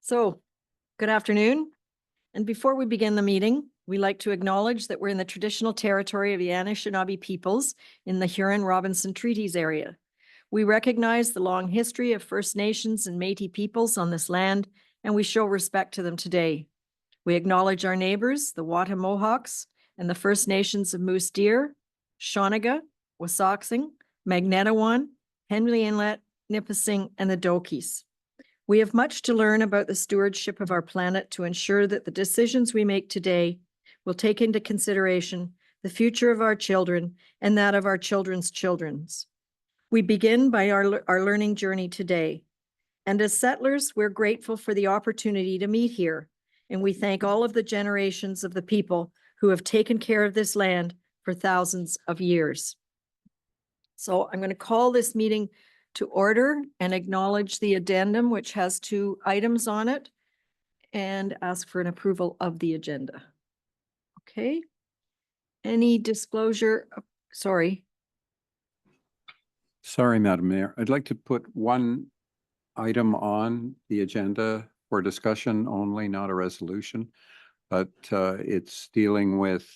So, good afternoon. And before we begin the meeting, we like to acknowledge that we're in the traditional territory of the Anishinaabe peoples in the Huron-Robinson Treaties area. We recognize the long history of First Nations and Métis peoples on this land, and we show respect to them today. We acknowledge our neighbors, the Wata Mohawks, and the First Nations of Moose Deer, Shawniga, Wasauksing, Magnetawan, Henley Inlet, Nipissing, and the Dokis. We have much to learn about the stewardship of our planet to ensure that the decisions we make today will take into consideration the future of our children and that of our children's children's. We begin by our learning journey today. And as settlers, we're grateful for the opportunity to meet here. And we thank all of the generations of the people who have taken care of this land for thousands of years. So I'm going to call this meeting to order and acknowledge the addendum, which has 2 items on it, and ask for an approval of the agenda. Okay. Any disclosure? Sorry, Madam Mayor. I'd like to put one item on the agenda for discussion only, not a resolution, but it's dealing with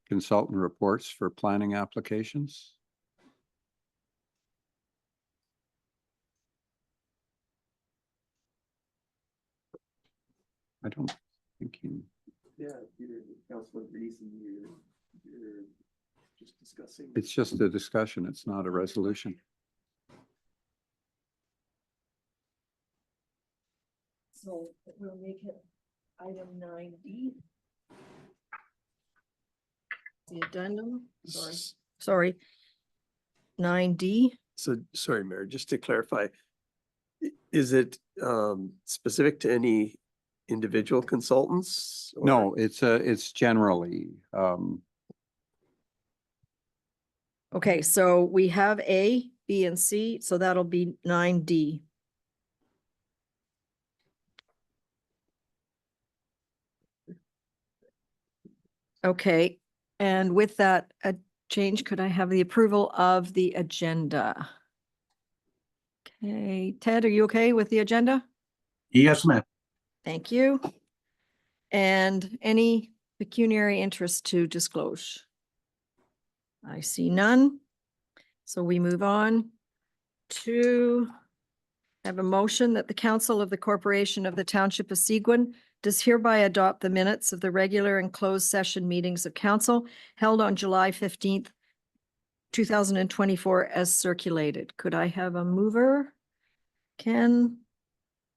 consultant reports for planning applications. I don't think you. Yeah, Peter, Councilman Reese, and you're just discussing. It's just a discussion. It's not a resolution. so we'll make it item 9D. The addendum, sorry, 9D. So, sorry, Mayor, just to clarify, is it specific to any individual consultants? Or? No, it's generally. Okay, so we have A, B, and C, so that'll be 9D. Okay, and with that change, could I have the approval of the agenda? Okay, Ted, are you okay with the agenda? Yes, ma'am. Thank you. And any pecuniary interest to disclose? I see none. So we move on to have a motion that the Council of the Corporation of the Township of Seguin does hereby adopt the minutes of the regular and closed session meetings of council held on July 15th, 2024 as circulated. Could I have a mover? Ken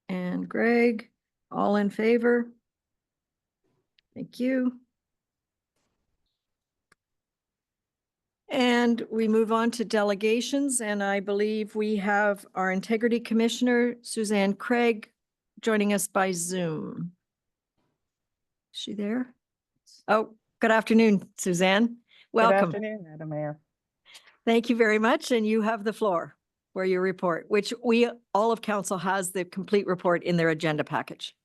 and Greg, all in favor? Thank you. And we move on to delegations, and I believe we have our Integrity Commissioner, Suzanne Craig, joining us by Zoom. Is she there? Oh, good afternoon, Suzanne. Welcome. Good afternoon, Madam Mayor. Thank you very much, and you have the floor for your report, which all of council has the complete report in their agenda package.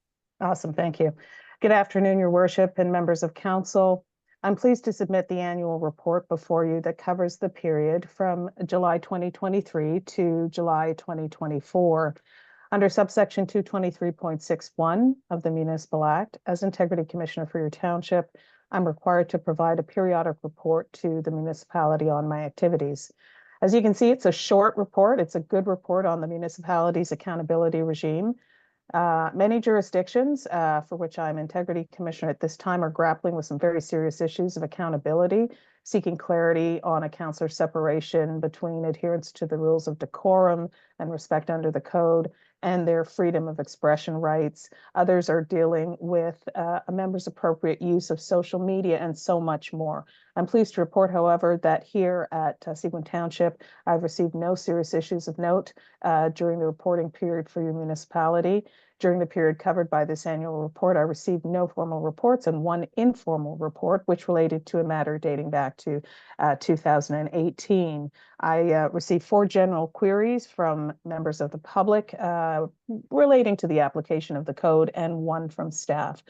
Awesome, thank you. Good afternoon, Your Worship and members of council. I'm pleased to submit the annual report before you that covers the period from July 2023 to July 2024. Under subsection 223.61 of the Municipal Act, as Integrity Commissioner for your township, I'm required to provide a periodic report to the municipality on my activities. As you can see, it's a short report. It's a good report on the municipality's accountability regime. Many jurisdictions for which I'm Integrity Commissioner at this time are grappling with some very serious issues of accountability, seeking clarity on a councillor separation between adherence to the rules of decorum and respect under the code and their freedom of expression rights. Others are dealing with a member's appropriate use of social media and so much more. I'm pleased to report, however, that here at Seguin Township, I've received no serious issues of note during the reporting period for your municipality. During the period covered by this annual report, I received no formal reports and one informal report, which related to a matter dating back to 2018. I received 4 general queries from members of the public relating to the application of the code and 1 from staff.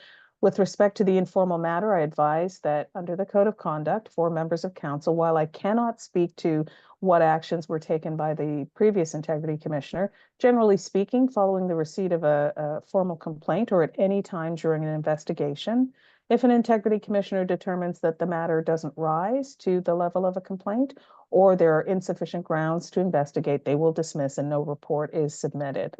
With respect to the informal matter, I advise that under the Code of Conduct for members of council, while I cannot speak to what actions were taken by the previous integrity commissioner, generally speaking, following the receipt of a formal complaint or at any time during an investigation, if an integrity commissioner determines that the matter doesn't rise to the level of a complaint or there are insufficient grounds to investigate, they will dismiss and no report is submitted.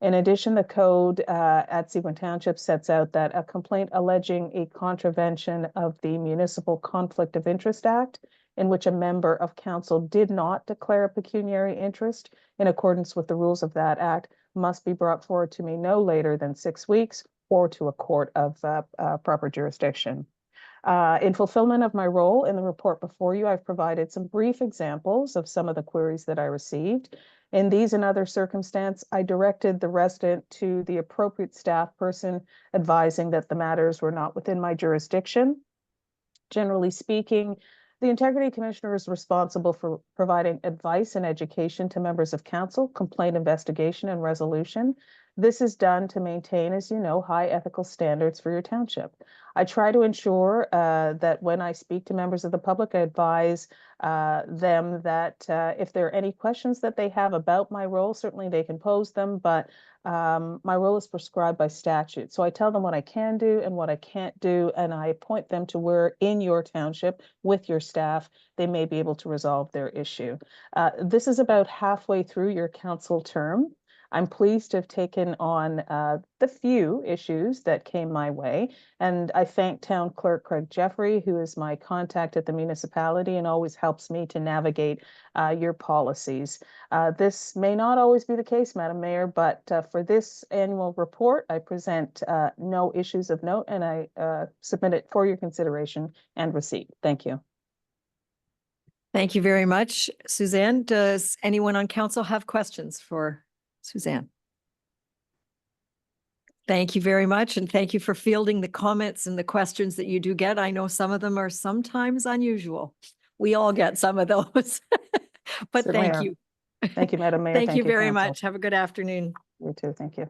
In addition, the code at Seguin Township sets out that a complaint alleging a contravention of the Municipal Conflict of Interest Act, in which a member of council did not declare a pecuniary interest in accordance with the rules of that act, must be brought forward to me no later than 6 weeks or to a court of proper jurisdiction. In fulfillment of my role in the report before you, I've provided some brief examples of some of the queries that I received. In these and other circumstances, I directed the resident to the appropriate staff person, advising that the matters were not within my jurisdiction. Generally speaking, the Integrity Commissioner is responsible for providing advice and education to members of council, complaint investigation and resolution. This is done to maintain, as you know, high ethical standards for your township. I try to ensure that when I speak to members of the public, I advise them that if there are any questions that they have about my role, certainly they can pose them, but my role is prescribed by statute. So I tell them what I can do and what I can't do, and I point them to where in your township with your staff, they may be able to resolve their issue. This is about halfway through your council term. I'm pleased to have taken on the few issues that came my way. And I thank Town Clerk Craig Jeffrey, who is my contact at the municipality and always helps me to navigate your policies. This may not always be the case, Madam Mayor, but for this annual report, I present no issues of note and I submit it for your consideration and receipt. Thank you. Thank you very much, Suzanne. Does anyone on council have questions for Suzanne? Thank you very much. And thank you for fielding the comments and the questions that you do get. I know some of them are sometimes unusual. We all get some of those, but Certainly thank are. you. Thank you, Madam Mayor. Thank you very Council. much. Have a good afternoon. You too. Thank you.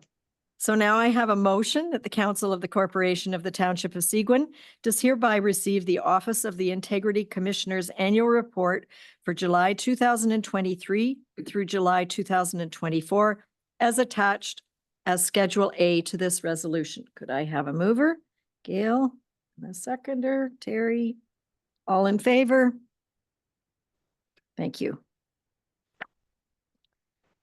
So now I have a motion that the Council of the Corporation of the Township of Seguin does hereby receive the Office of the Integrity Commissioner's Annual Report for July 2023 through July 2024 as attached as Schedule A to this resolution. Could I have a mover? Gail, and a seconder, Terry, all in favor? Thank you.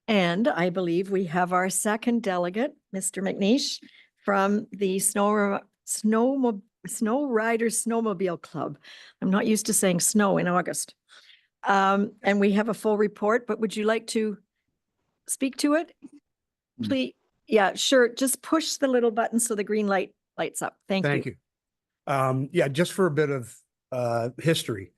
And I believe we have our second delegate, Mr. McNeish, from the Snow Riders Snowmobile Club. I'm not used to saying snow in August. And we have a full report, but would you like to speak to it? Please. Yeah, sure. Just push the little button so the green light lights up. Thank you. Thank you. Yeah, just for a bit of history.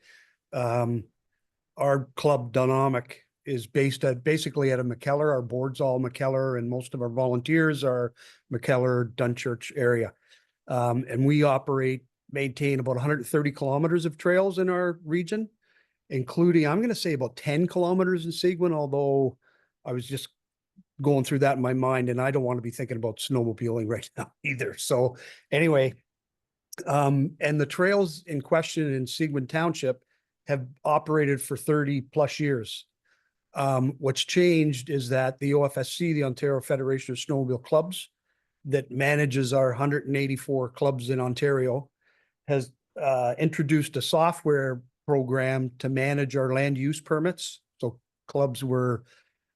Our club Dynamic is based at basically at a McKellar. Our board's all McKellar and most of our volunteers are McKellar, Dunchurch area. And we maintain about 130 kilometers of trails in our region, including, I'm going to say about 10 kilometers in Seguin, although I was just going through that in my mind and I don't want to be thinking about snowmobiling right now either. So anyway, and the trails in question in Seguin Township have operated for 30 plus years. What's changed is that the OFSC, the Ontario Federation of Snowmobile Clubs, that manages our 184 clubs in Ontario, has introduced a software program to manage our land use permits. So clubs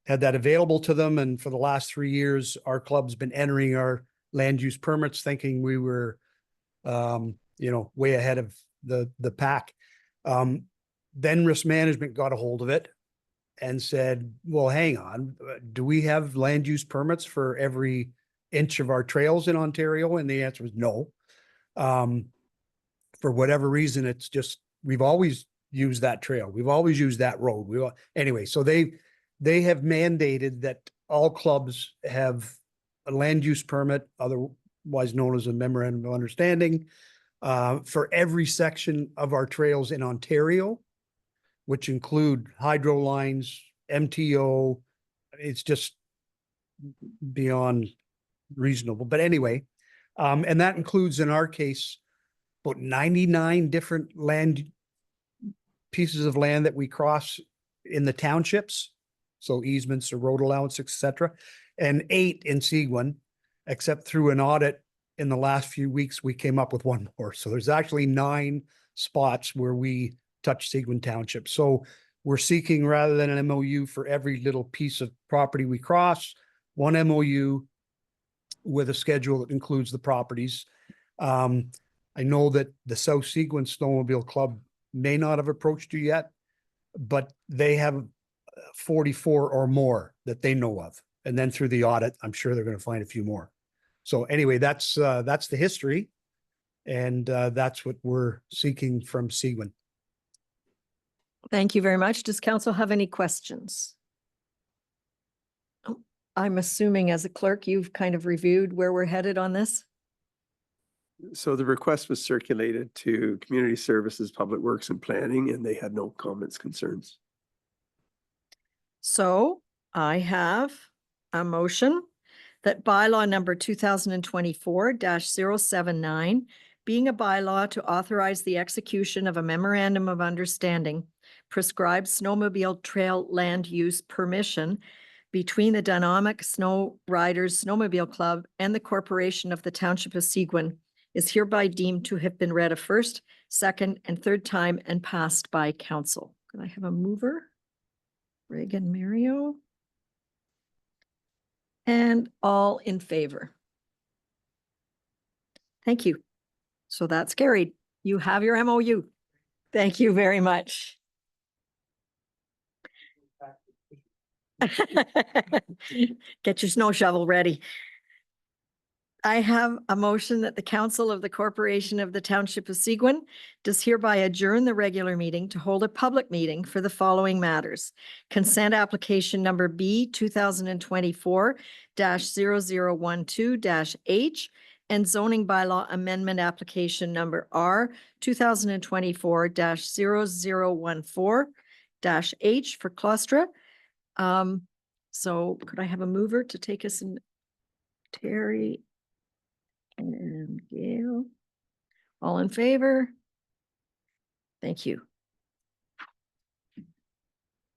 had that available to them. And for the last 3 years, our club's been entering our land use permits, thinking we were, way ahead of the pack. Then risk management got a hold of it and said, well, hang on, do we have land use permits for every inch of our trails in Ontario? And the answer was no. For whatever reason, it's just, we've always used that trail. We've always used that road. Anyway, so they have mandated that all clubs have a land use permit, otherwise known as a memorandum of understanding, for every section of our trails in Ontario, which include hydro lines, MTO. It's just beyond reasonable. But anyway, And that includes, in our case, about 99 different pieces of land that we cross in the townships. So easements or road allowance, et cetera, and 8 in Seguin, except through an audit in the last few weeks, we came up with one more. So there's actually 9 spots where we touch Seguin Township. So we're seeking, rather than an MOU for every little piece of property we cross, one MOU with a schedule that includes the properties. I know that the South Seguin Snowmobile Club may not have approached you yet, but they have 44 or more that they know of. And then through the audit, I'm sure they're going to find a few more. So anyway, that's the history. And that's what we're seeking from Seguin. Thank you very much. Does council have any questions? Oh, I'm assuming as a clerk, you've kind of reviewed where we're headed on this? So the request was circulated to Community Services, Public Works and Planning, and they had no comments, concerns. So I have a motion that bylaw number 2024-079, being a bylaw to authorize the execution of a memorandum of understanding, prescribes snowmobile trail land use permission between the Dynamic Snow Riders Snowmobile Club and the Corporation of the Township of Seguin, is hereby deemed to have been read a first, second, and third time and passed by council. Could I have a mover? Reagan Mario. And all in favor. Thank you. So that's carried. You have your MOU. Thank you very much. Get your snow shovel ready. I have a motion that the Council of the Corporation of the Township of Seguin does hereby adjourn the regular meeting to hold a public meeting for the following matters. Consent application number B 2024-0012-H and zoning bylaw amendment application number R 2024-0014-H for Clustra. So could I have a mover to take us in? Terry and Gail, all in favor? Thank you.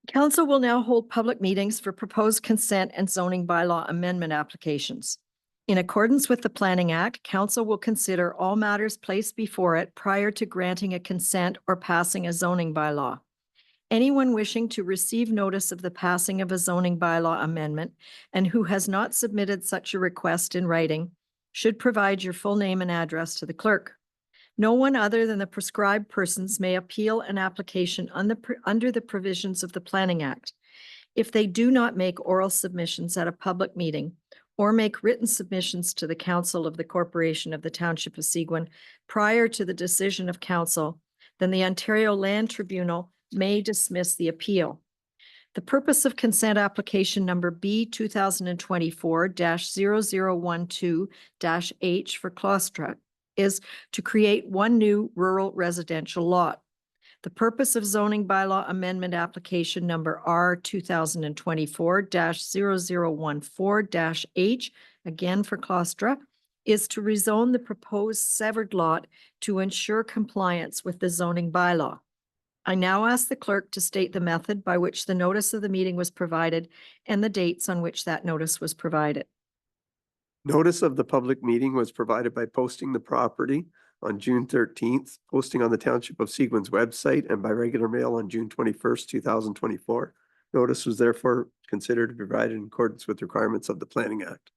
Council will now hold public meetings for proposed consent and zoning bylaw amendment applications. In accordance with the Planning Act, council will consider all matters placed before it prior to granting a consent or passing a zoning bylaw. Anyone wishing to receive notice of the passing of a zoning bylaw amendment and who has not submitted such a request in writing should provide your full name and address to the clerk. No one other than the prescribed persons may appeal an application under the provisions of the Planning Act. If they do not make oral submissions at a public meeting or make written submissions to the Council of the Corporation of the Township of Seguin prior to the decision of council, then the Ontario Land Tribunal may dismiss the appeal. The purpose of consent application number B 2024-0012-H for Clustra is to create one new rural residential lot. The purpose of zoning bylaw amendment application number R 2024-0014-H, again for Clustra, is to rezone the proposed severed lot to ensure compliance with the zoning bylaw. I now ask the clerk to state the method by which the notice of the meeting was provided and the dates on which that notice was provided. Notice of the public meeting was provided by posting the property on June 13th, posting on the Township of Seguin's website, and by regular mail on June 21st, 2024. Notice was therefore considered to be provided in accordance with requirements of the Planning Act.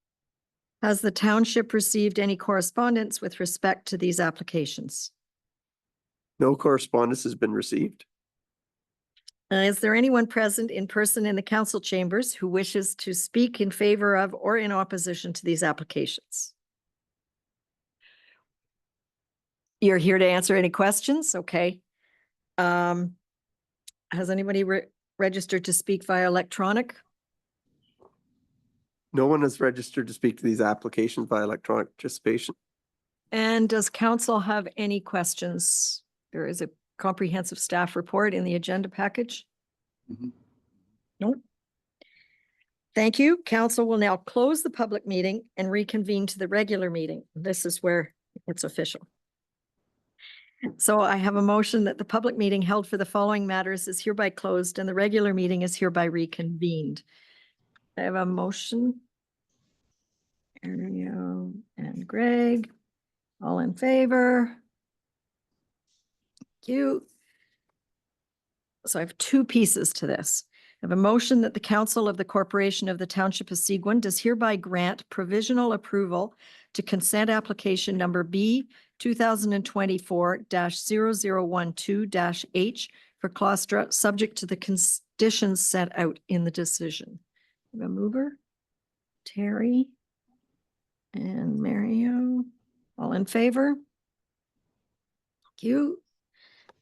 Has the township received any correspondence with respect to these applications? No correspondence has been received. Is there anyone present in person in the council chambers who wishes to speak in favor of or in opposition to these applications? You're here to answer any questions? Okay. Has anybody registered to speak via electronic? No one has registered to speak to these applications by electronic participation. And does council have any questions? There is a comprehensive staff report in the agenda package. Mhm. Nope. Thank you. Council will now close the public meeting and reconvene to the regular meeting. This is where it's official. So I have a motion that the public meeting held for the following matters is hereby closed and the regular meeting is hereby reconvened. I have a motion. Mario and Greg, all in favor? Thank you. So I have two pieces to this. I have a motion that the Council of the Corporation of the Township of Seguin does hereby grant provisional approval to consent application number B 2024-0012-H for Claustra, subject to the conditions set out in the decision. I have a mover, Terry and Mario, all in favor? Thank you.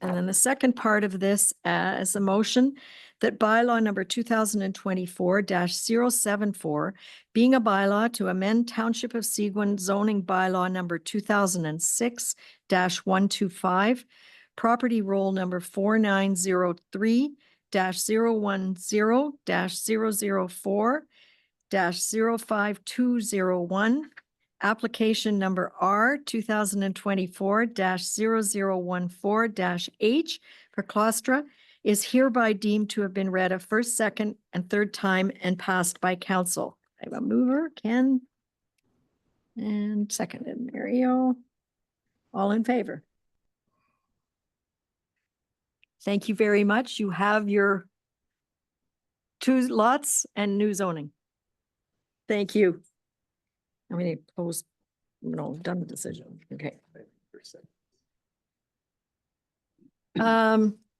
And then the second part of this as a motion that bylaw number 2024-074, being a bylaw to amend Township of Seguin zoning bylaw number 2006-125, property roll number 4903-010-004-05201, application number R 2024-0014-H for Claustra is hereby deemed to have been read a first, second, and third time and passed by council. I have a mover, Ken, and seconded, Mario. All in favor? Thank you very much. You have your 2 lots and new zoning. Thank you. I'm going to post, done the decision. Okay.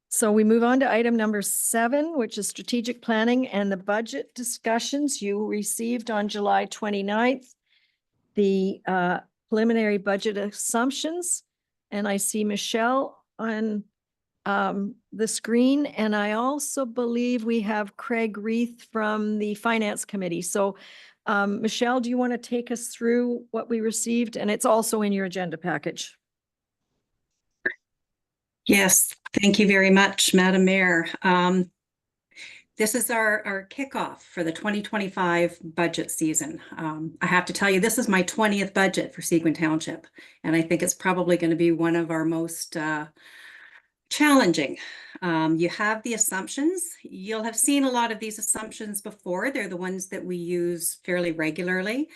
So we move on to item number 7, which is strategic planning and the budget discussions. You received on July 29th the preliminary budget assumptions. And I see Michelle on the screen. And I also believe we have Craig Reith from the Finance Committee. So Michelle, do you want to take us through what we received? And it's also in your agenda package. Yes, thank you very much, Madam Mayor. This is our kickoff for the 2025 budget season. I have to tell you, this is my 20th budget for Seguin Township, and I think it's probably going to be one of our most challenging. You have the assumptions. You'll have seen a lot of these assumptions before. They're the ones that we use fairly regularly.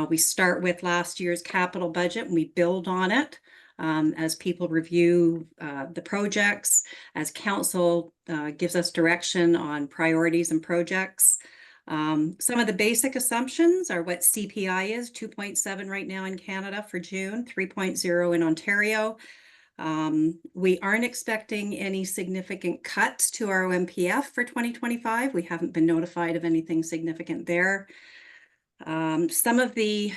We start with last year's capital budget and we build on it. As people review the projects, as council gives us direction on priorities and projects. Some of the basic assumptions are what CPI is, 2.7 right now in Canada for June, 3.0 in Ontario. We aren't expecting any significant cuts to our OMPF for 2025. We haven't been notified of anything significant there. Some of the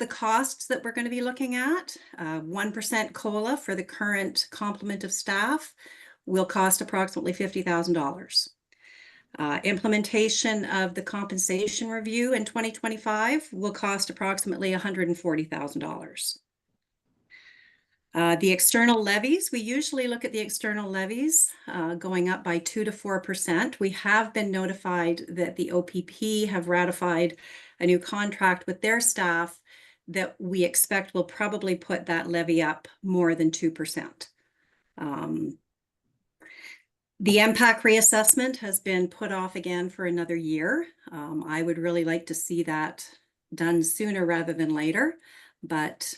costs that we're going to be looking at, 1% COLA for the current complement of staff will cost approximately $50,000. Implementation of the compensation review in 2025 will cost approximately $140,000. The external levies, we usually look at the external levies going up by 2 to 4%. We have been notified that the OPP have ratified a new contract with their staff that we expect will probably put that levy up more than 2%. The MPAC reassessment has been put off again for another year. I would really like to see that done sooner rather than later, but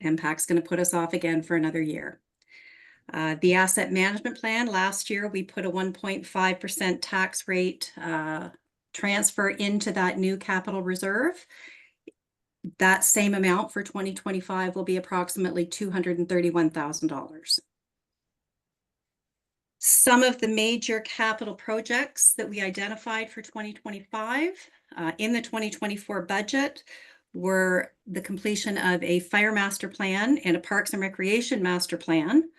MPAC's going to put us off again for another year. The asset management plan, last year we put a 1.5% tax rate transfer into that new capital reserve. That same amount for 2025 will be approximately $231,000. Some of the major capital projects that we identified for 2025 in the 2024 budget were the completion of a fire master plan and a parks and recreation master plan,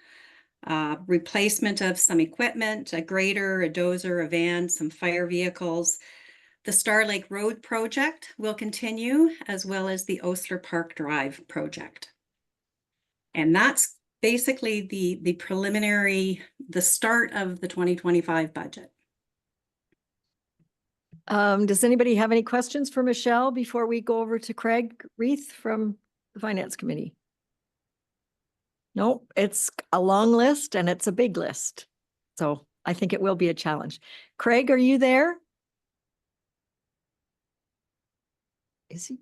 replacement of some equipment, a grader, a dozer, a van, some fire vehicles. The Star Lake Road project will continue, as well as the Osler Park Drive project. And that's basically the preliminary, the start of the 2025 budget. Does anybody have any questions for Michelle before we go over to Craig Reith from the Finance Committee? No, it's a long list and it's a big list. So I think it will be a challenge. Craig, are you there? Is he?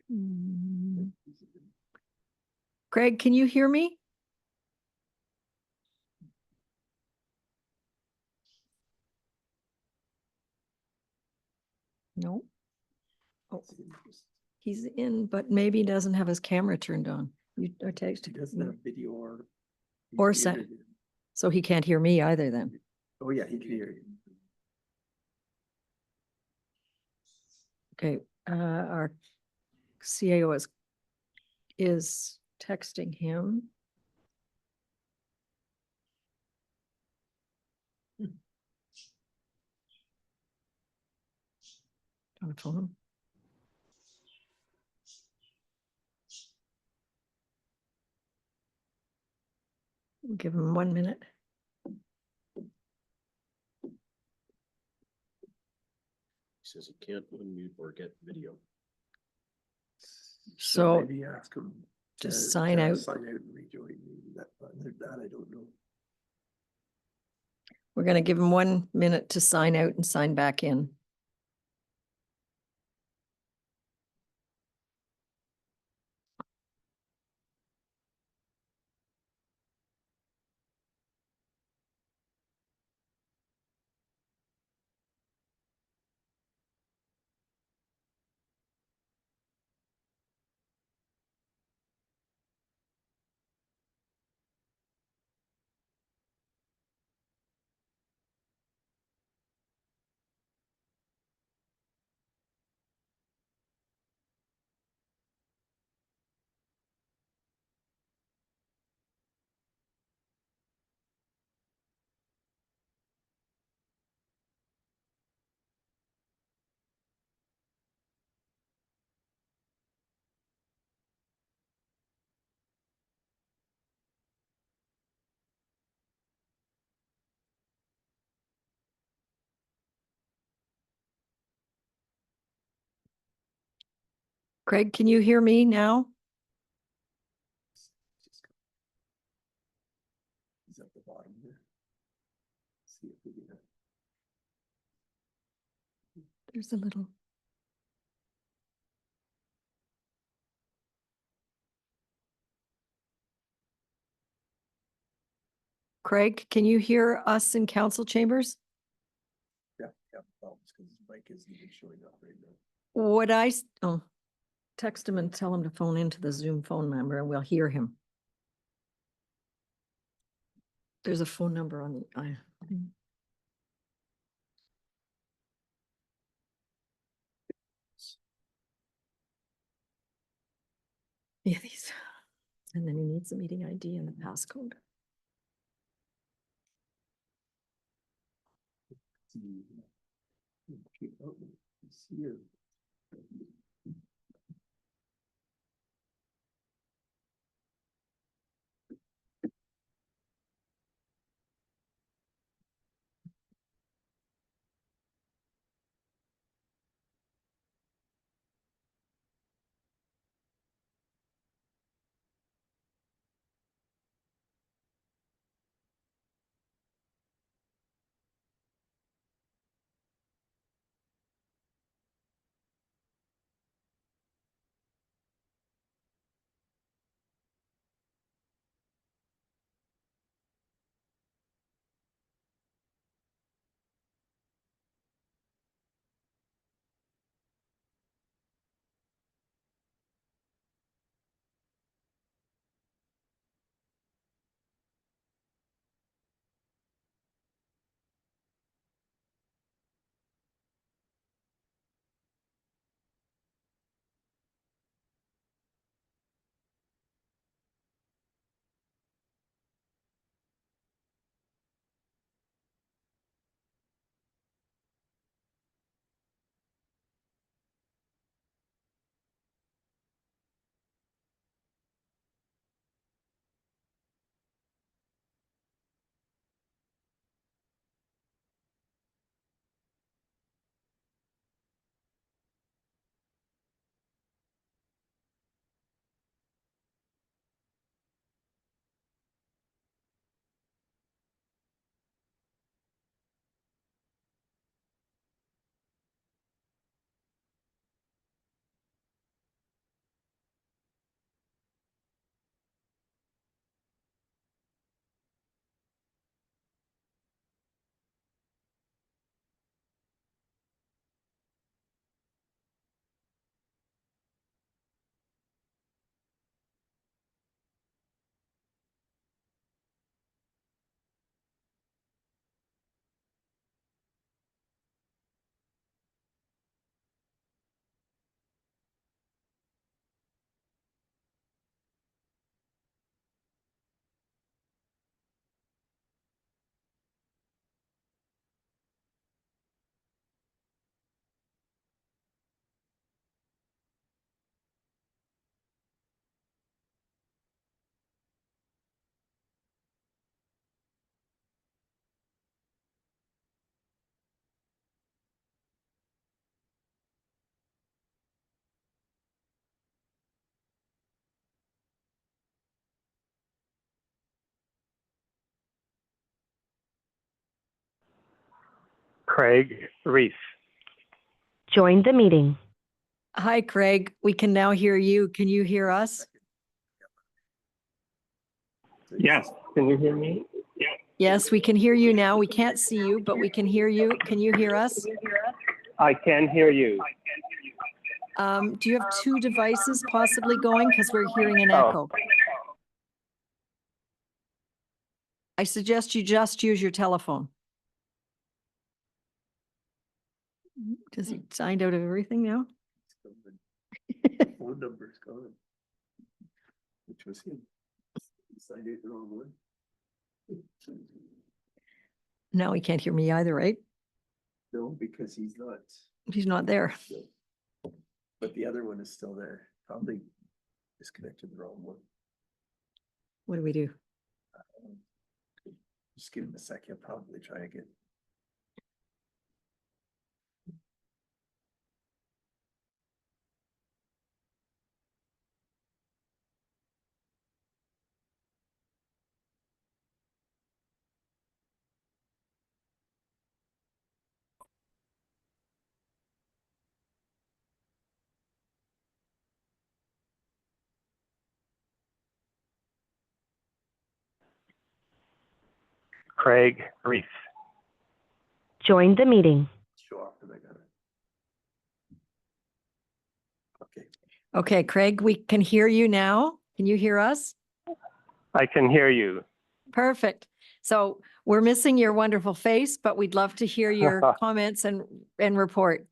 Hmm. Craig, can you hear me? No. Oh, he's in, but maybe doesn't have his camera turned on. You are text. He doesn't have video or. Or he's set. muted. So he can't hear me either then. Oh, yeah, he can hear you. Okay, our CAO is texting him. On the phone. We'll give him 1 minute. Says he can't unmute or get video. So Maybe ask him. just to- sign to out. Sign out and rejoin. Maybe that I don't know. We're gonna give him 1 minute to sign out and sign back in. Craig, can you hear me now? He's at the bottom there. See if we can. There's a little. Craig, can you hear us in council chambers? Yeah, problems because his mic isn't even showing up right now. Would oh, text him and tell him to phone into the Zoom phone number and we'll hear him. There's a phone number on the, yeah, these, and then he needs the meeting ID and the passcode. He's here. Craig Reese. Join the meeting. Hi, Craig. We can now hear you. Can you hear us? Yes, can you hear me? Yes, we can hear you now. We can't see you, but we can hear you. Can you hear us? I can hear you. Do you have two devices possibly going? Because we're hearing an Oh. echo. I suggest you just use your telephone. Does he signed out of everything now? Phone number's gone. Which was him. He signed it the wrong one. No, he can't hear me either, right? No, because he's not. He's not there. But the other one is still there. Probably disconnected the wrong one. What do we do? Just give him a sec. He'll probably try again. Craig Reese. Join the meeting. Show off that I got it. Okay. Okay, Craig, we can hear you now. Can you hear us? I can hear you. Perfect. So we're missing your wonderful face, but we'd love to hear your comments and report.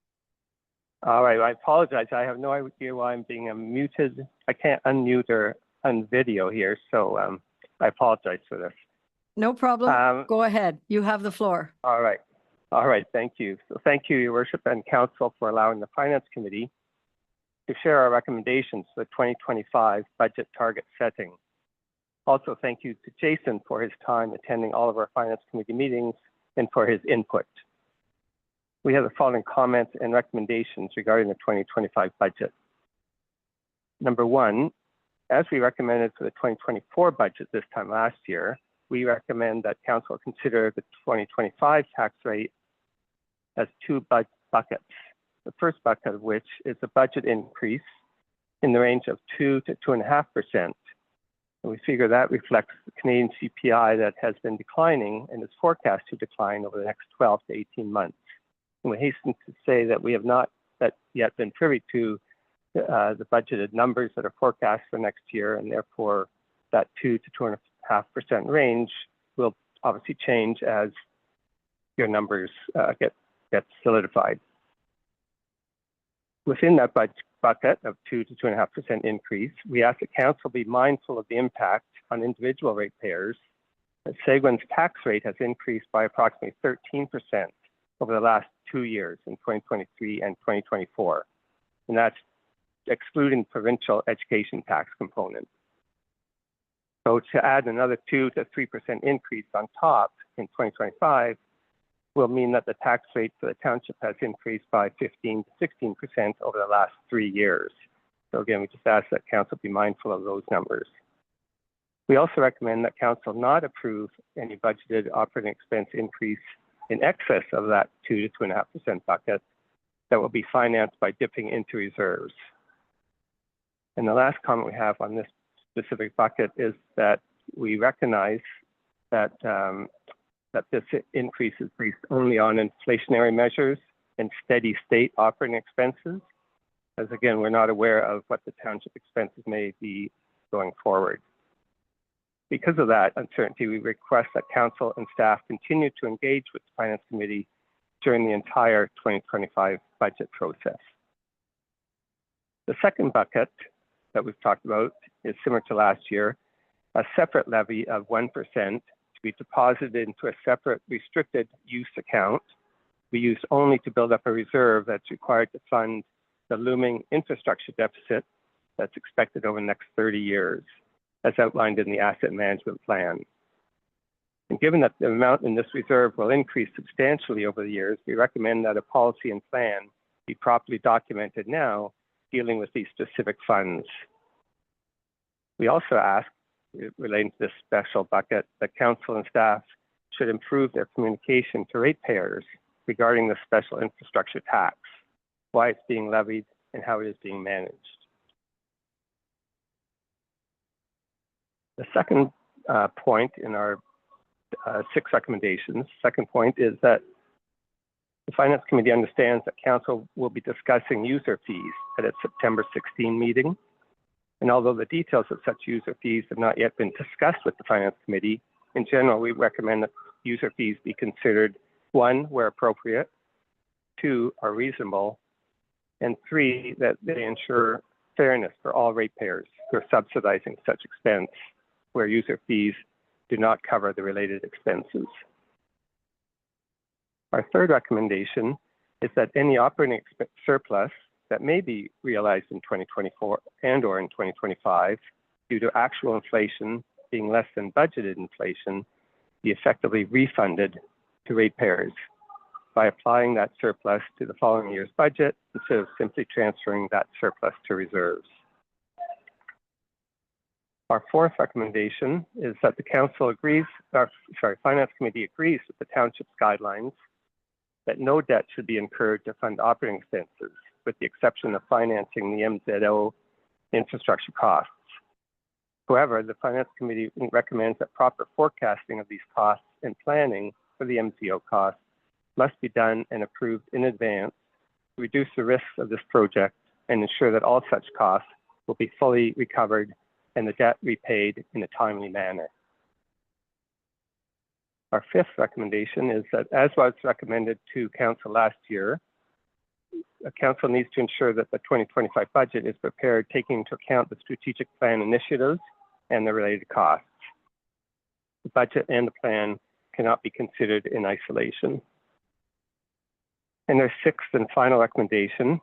All right, I apologize. I have no idea why I'm being muted. I can't unmute or unvideo here, so I apologize for this. No problem. Go ahead. You have the floor. All right. All right, thank you. So thank you, Your Worship and Council, for allowing the Finance Committee to share our recommendations for the 2025 budget target setting. Also, thank you to Jason for his time attending all of our Finance Committee meetings and for his input. We have the following comments and recommendations regarding the 2025 budget. Number one, as we recommended for the 2024 budget this time last year, we recommend that Council consider the 2025 tax rate as two buckets. The first bucket of which is a budget increase in the range of 2 to 2.5%. And we figure that reflects the Canadian CPI that has been declining and is forecast to decline over the next 12 to 18 months. And we hasten to say that we have not yet been privy to the budgeted numbers that are forecast for next year, and therefore that 2 to 2.5% range will obviously change as your numbers get solidified. Within that bucket of 2 to 2.5% increase, we ask that Council be mindful of the impact on individual ratepayers. Seguin's tax rate has increased by approximately 13% over the last 2 years in 2023 and 2024, and that's excluding provincial education tax component. So to add another 2 to 3% increase on top in 2025 will mean that the tax rate for the township has increased by 15 to 16% over the last 3 years. So again, we just ask that Council be mindful of those numbers. We also recommend that Council not approve any budgeted operating expense increase in excess of that 2 to 2.5% bucket that will be financed by dipping into reserves. And the last comment we have on this specific bucket is that we recognize that that this increase is based only on inflationary measures and steady state operating expenses, as again, we're not aware of what the township expenses may be going forward. Because of that uncertainty, we request that Council and staff continue to engage with the Finance Committee during the entire 2025 budget process. The second bucket that we've talked about is similar to last year, a separate levy of 1% to be deposited into a separate restricted use account we use only to build up a reserve that's required to fund the looming infrastructure deficit that's expected over the next 30 years, as outlined in the asset management plan. And given that the amount in this reserve will increase substantially over the years, we recommend that a policy and plan be properly documented now, dealing with these specific funds. We also ask, relating to this special bucket, that Council and staff should improve their communication to ratepayers regarding the special infrastructure tax, why it's being levied, and how it is being managed. The second point in our 6 recommendations, second point is that the Finance Committee understands that Council will be discussing user fees at its September 16 meeting. And although the details of such user fees have not yet been discussed with the Finance Committee, in general, we recommend that user fees be considered 1, where appropriate, 2, are reasonable, and 3, that they ensure fairness for all ratepayers who are subsidizing such expense, where user fees do not cover the related expenses. Our third recommendation is that any operating surplus that may be realized in 2024 and or in 2025 due to actual inflation being less than budgeted inflation be effectively refunded to ratepayers by applying that surplus to the following year's budget instead of simply transferring that surplus to reserves. Our fourth recommendation is that the Finance Committee agrees with the Township's guidelines that no debt should be incurred to fund operating expenses, with the exception of financing the MZO infrastructure costs. However, the Finance Committee recommends that proper forecasting of these costs and planning for the MZO costs must be done and approved in advance to reduce the risks of this project and ensure that all such costs will be fully recovered and the debt repaid in a timely manner. Our fifth recommendation is that, as was recommended to Council last year, Council needs to ensure that the 2025 budget is prepared taking into account the strategic plan initiatives and the related costs. The budget and the plan cannot be considered in isolation. And our sixth and final recommendation,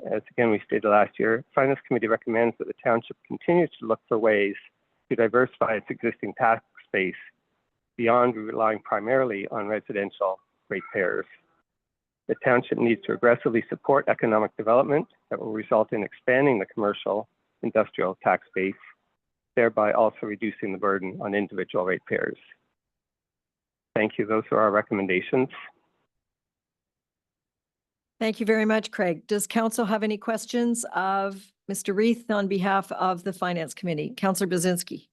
as again we stated last year, Finance Committee recommends that the Township continues to look for ways to diversify its existing tax base beyond relying primarily on residential ratepayers. The Township needs to aggressively support economic development that will result in expanding the commercial industrial tax base, thereby also reducing the burden on individual ratepayers. Thank you. Those are our recommendations. Thank you very much, Craig. Does Council have any questions of Mr. Reith on behalf of the Finance Committee? Councillor Bazinski.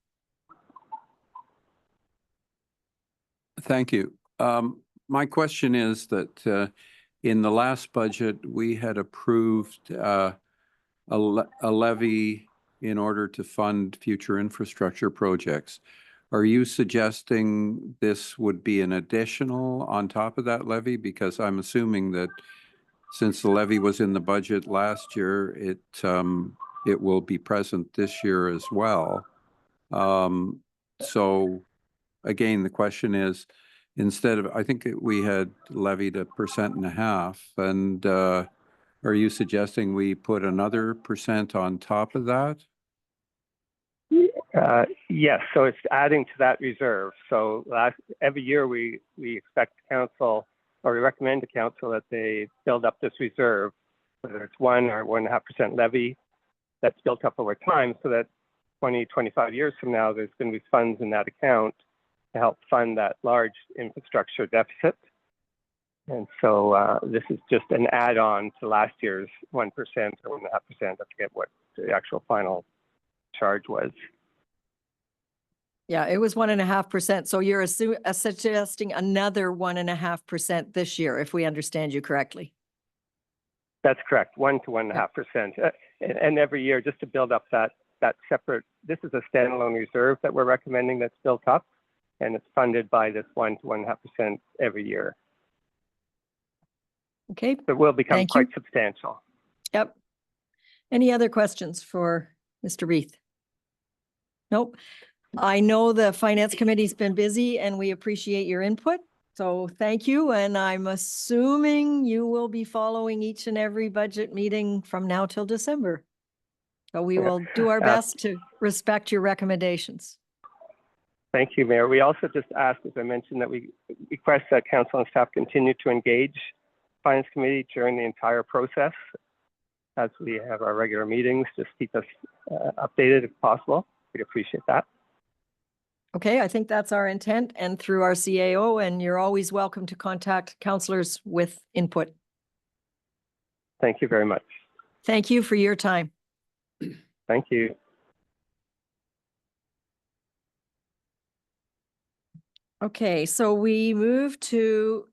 Thank you. My question is that in the last budget, we had approved a levy in order to fund future infrastructure projects. Are you suggesting this would be an additional on top of that levy? Because I'm assuming that since the levy was in the budget last year, it will be present this year as well. So again, the question is, instead of, I think we had levied 1.5%, and are you suggesting we put another % on top of that? Yes, so it's adding to that reserve. So every year we expect Council, or we recommend to Council that they build up this reserve, whether it's 1 or 1.5% levy that's built up over time, so that 20, 25 years from now, there's going to be funds in that account to help fund that large infrastructure deficit. And so this is just an add-on to last year's 1% or 1.5%. I forget what the actual final charge was. Yeah, it was 1.5%. So you're suggesting another 1.5% this year, if we understand you correctly. That's correct, 1 to 1.5%. And every year, just to build up that separate, this is a standalone reserve that we're recommending that's built up, and it's funded by this 1 to 1.5% every year. Okay. So it will become quite substantial. Yep. Any other questions for Mr. Reith? Nope. I know the Finance Committee's been busy and we appreciate your input. So thank you. And I'm assuming you will be following each and every budget meeting from now till December. So we will do our best to respect your recommendations. Thank you, Mayor. We also just asked, as I mentioned, that we request that Council and staff continue to engage Finance Committee during the entire process as we have our regular meetings. Just keep us updated if possible. We'd appreciate that. Okay, I think that's our intent and through our CAO, and you're always welcome to contact councillors with input. Thank you very much. Thank you for your time. Thank you. Okay, so we move to,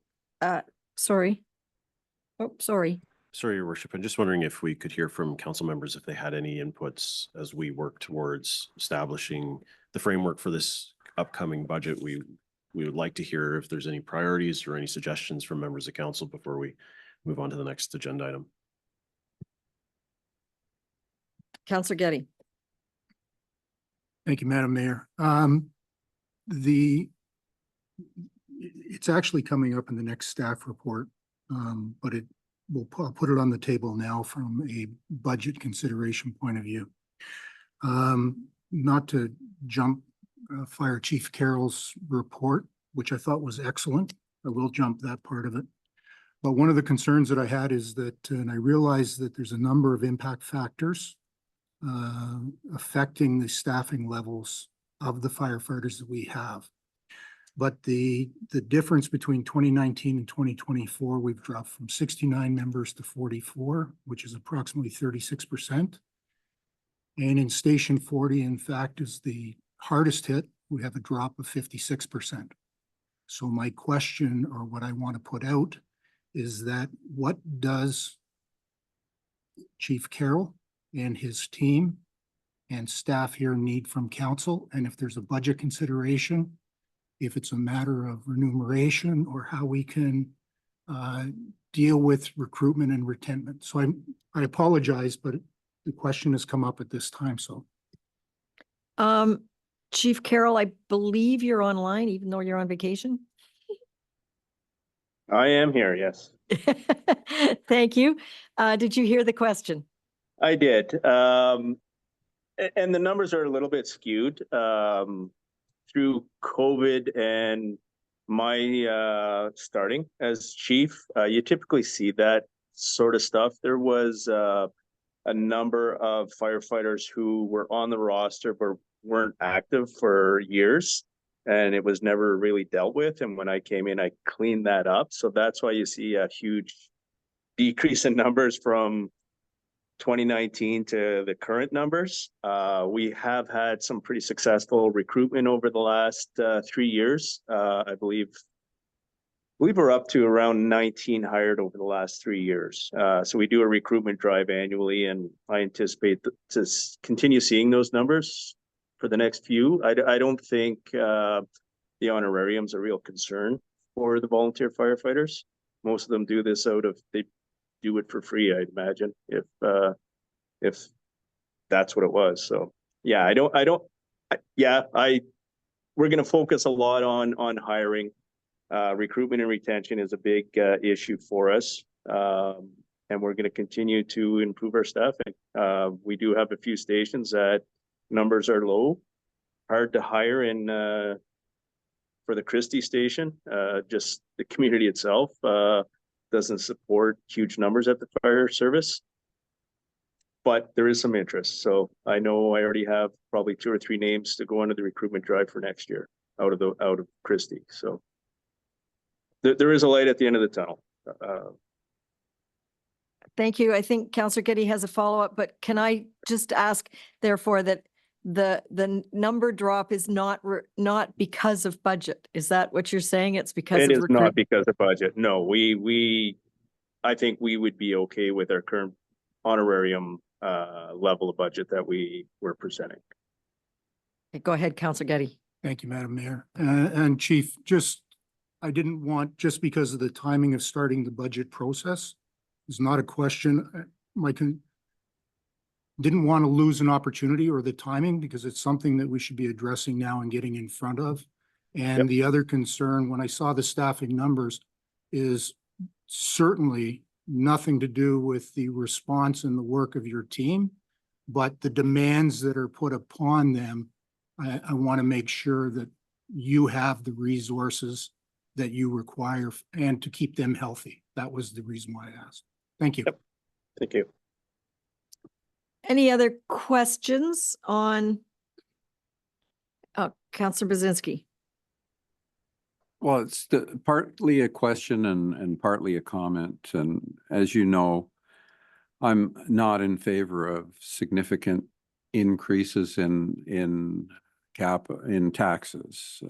sorry. Oh, sorry. Sorry, Your Worship. I'm just wondering if we could hear from council members if they had any inputs as we work towards establishing the framework for this upcoming budget. We would like to hear if there's any priorities or any suggestions from members of council before we move on to the next agenda item. Councillor Getty. Thank you, Madam Mayor. It's actually coming up in the next staff report, but I'll put it on the table now from a budget consideration point of view. Not to jump Fire Chief Carroll's report, which I thought was excellent. I will jump that part of it. But one of the concerns that I had is that, and I realized that there's a number of impact factors affecting the staffing levels of the firefighters that we have. But the difference between 2019 and 2024, we've dropped from 69 members to 44, which is approximately 36%. And in Station 40, in fact, is the hardest hit. We have a drop of 56%. So my question, or what I want to put out, is that what does Chief Carroll and his team and staff here need from council? And if there's a budget consideration, if it's a matter of remuneration or how we can deal with recruitment and retention. So I apologize, but the question has come up at this time, so. Chief Carroll, I believe you're online, even though you're on vacation. I am here, yes. Thank you. Did you hear the question? I did. And the numbers are a little bit skewed. Through COVID and my starting as chief, you typically see that sort of stuff. There was a number of firefighters who were on the roster but weren't active for years, and it was never really dealt with. And when I came in, I cleaned that up. So that's why you see a huge decrease in numbers from 2019 to the current numbers. We have had some pretty successful recruitment over the last 3 years. I believe we're up to around 19 hired over the last 3 years. So we do a recruitment drive annually, and I anticipate to continue seeing those numbers for the next few. I don't think the honorarium's a real concern for the volunteer firefighters. Most of them do this they do it for free, I'd imagine, if that's what it was. So yeah, we're going to focus a lot on hiring. Recruitment and retention is a big issue for us. And we're going to continue to improve our staffing. We do have a few stations that numbers are low, hard to hire in for the Christie station. Just the community itself doesn't support huge numbers at the fire service, but there is some interest. So I know I already have probably 2 or 3 names to go into the recruitment drive for next year out of Christie. So there is a light at the end of the tunnel. Thank you. I think Councillor Getty has a follow-up, but can I just ask, therefore, that the number drop is not because of budget? Is that what you're saying? It's because it of is not because of budget. No, I think we would be okay with our current honorarium level of budget that we were presenting. Okay, go ahead, Councillor Getty. Thank you, Madam Mayor. And Chief, I didn't want, just because of the timing of starting the budget process, it's not a question. Didn't want to lose an opportunity or the timing, because it's something that we should be addressing now and getting in front of. And the other concern, when I saw the staffing numbers, is certainly nothing to do with the response and the work of your team, but the demands that are put upon them. I want to make sure that you have the resources that you require and to keep them healthy. That was the reason why I asked. Thank you. Yep. Thank you. Any other questions on Counselor Bazinski. Well, it's partly a question and partly a comment. And as you know, I'm not in favor of significant increases in taxes.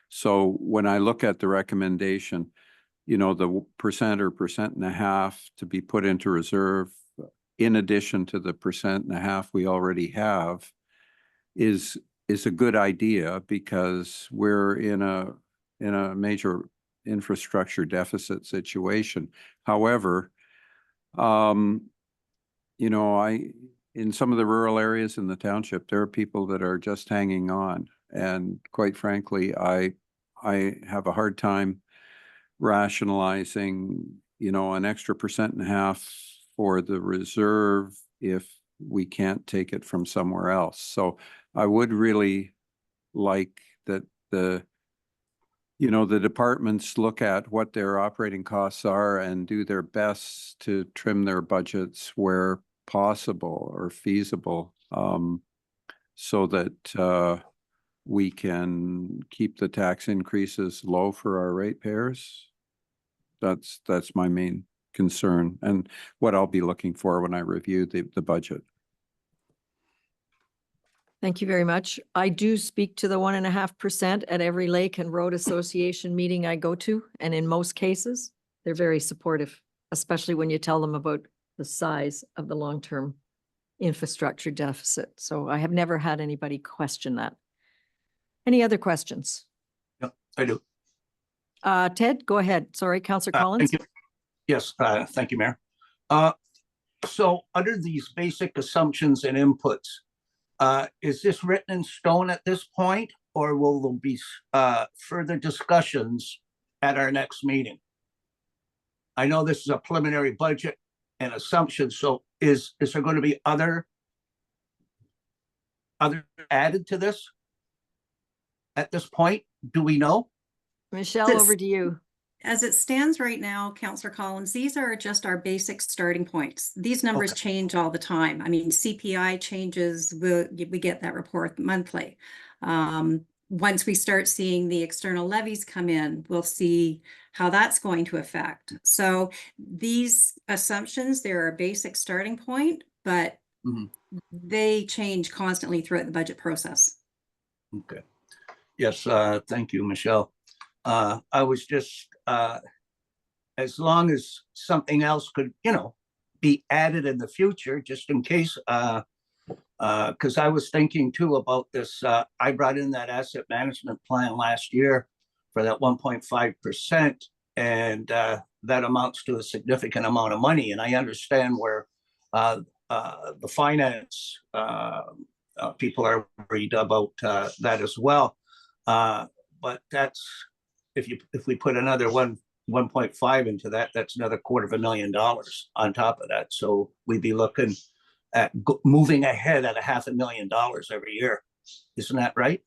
So when I look at the recommendation, you know, the percent or 1.5% to be put into reserve, in addition to the 1.5% we already have, is a good idea because we're in a major infrastructure deficit situation. However, you know, in some of the rural areas in the township, there are people that are just hanging on. And quite frankly, I have a hard time rationalizing, you know, an extra 1.5% for the reserve if we can't take it from somewhere else. So I would really like that you know, the departments look at what their operating costs are and do their best to trim their budgets where possible or feasible, so that we can keep the tax increases low for our ratepayers. That's my main concern and what I'll be looking for when I review the budget. Thank you very much. I do speak to the 1.5% at every lake and road association meeting I go to. And in most cases, they're very supportive, especially when you tell them about the size of the long-term infrastructure deficit. So I have never had anybody question that. Any other questions? Yep, I do. Ted, go ahead. Sorry, Councillor Collins. Thank you. Yes, thank you, Mayor. So under these basic assumptions and inputs, is this written in stone at this point, or will there be further discussions at our next meeting? I know this is a preliminary budget and assumption, so is there going to be other added to this at this point? Do we know? Michelle, over to you. As it stands right now, Councillor Collins, these are just our basic starting points. These numbers change all the time. I mean, CPI changes, we get that report monthly. Once we start seeing the external levies come in, we'll see how that's going to affect. So these assumptions, they're a basic starting point, but they change constantly throughout the budget process. Okay. Yes, thank you, Michelle. I was just, as long as something else could, you know, be added in the future, just in case, because I was thinking too about this. I brought in that asset management plan last year for that 1.5%, and that amounts to a significant amount of money. And I understand where the finance people are worried about that as well. But that's, if we put another 1.5 into that, that's another $250,000 on top of that. So we'd be looking at moving ahead at $500,000 every year. Isn't that right?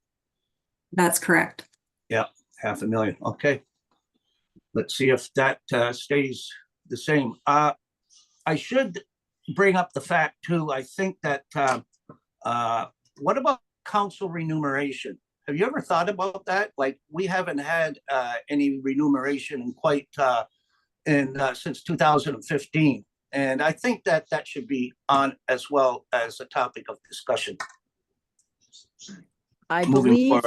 That's correct. Yeah, $500,000. Okay. Let's see if that stays the same. I should bring up the fact too, I think that, what about council remuneration? Have you ever thought about that? Like, we haven't had any remuneration in quite since 2015. And I think that that should be on as well as a topic of discussion. I believe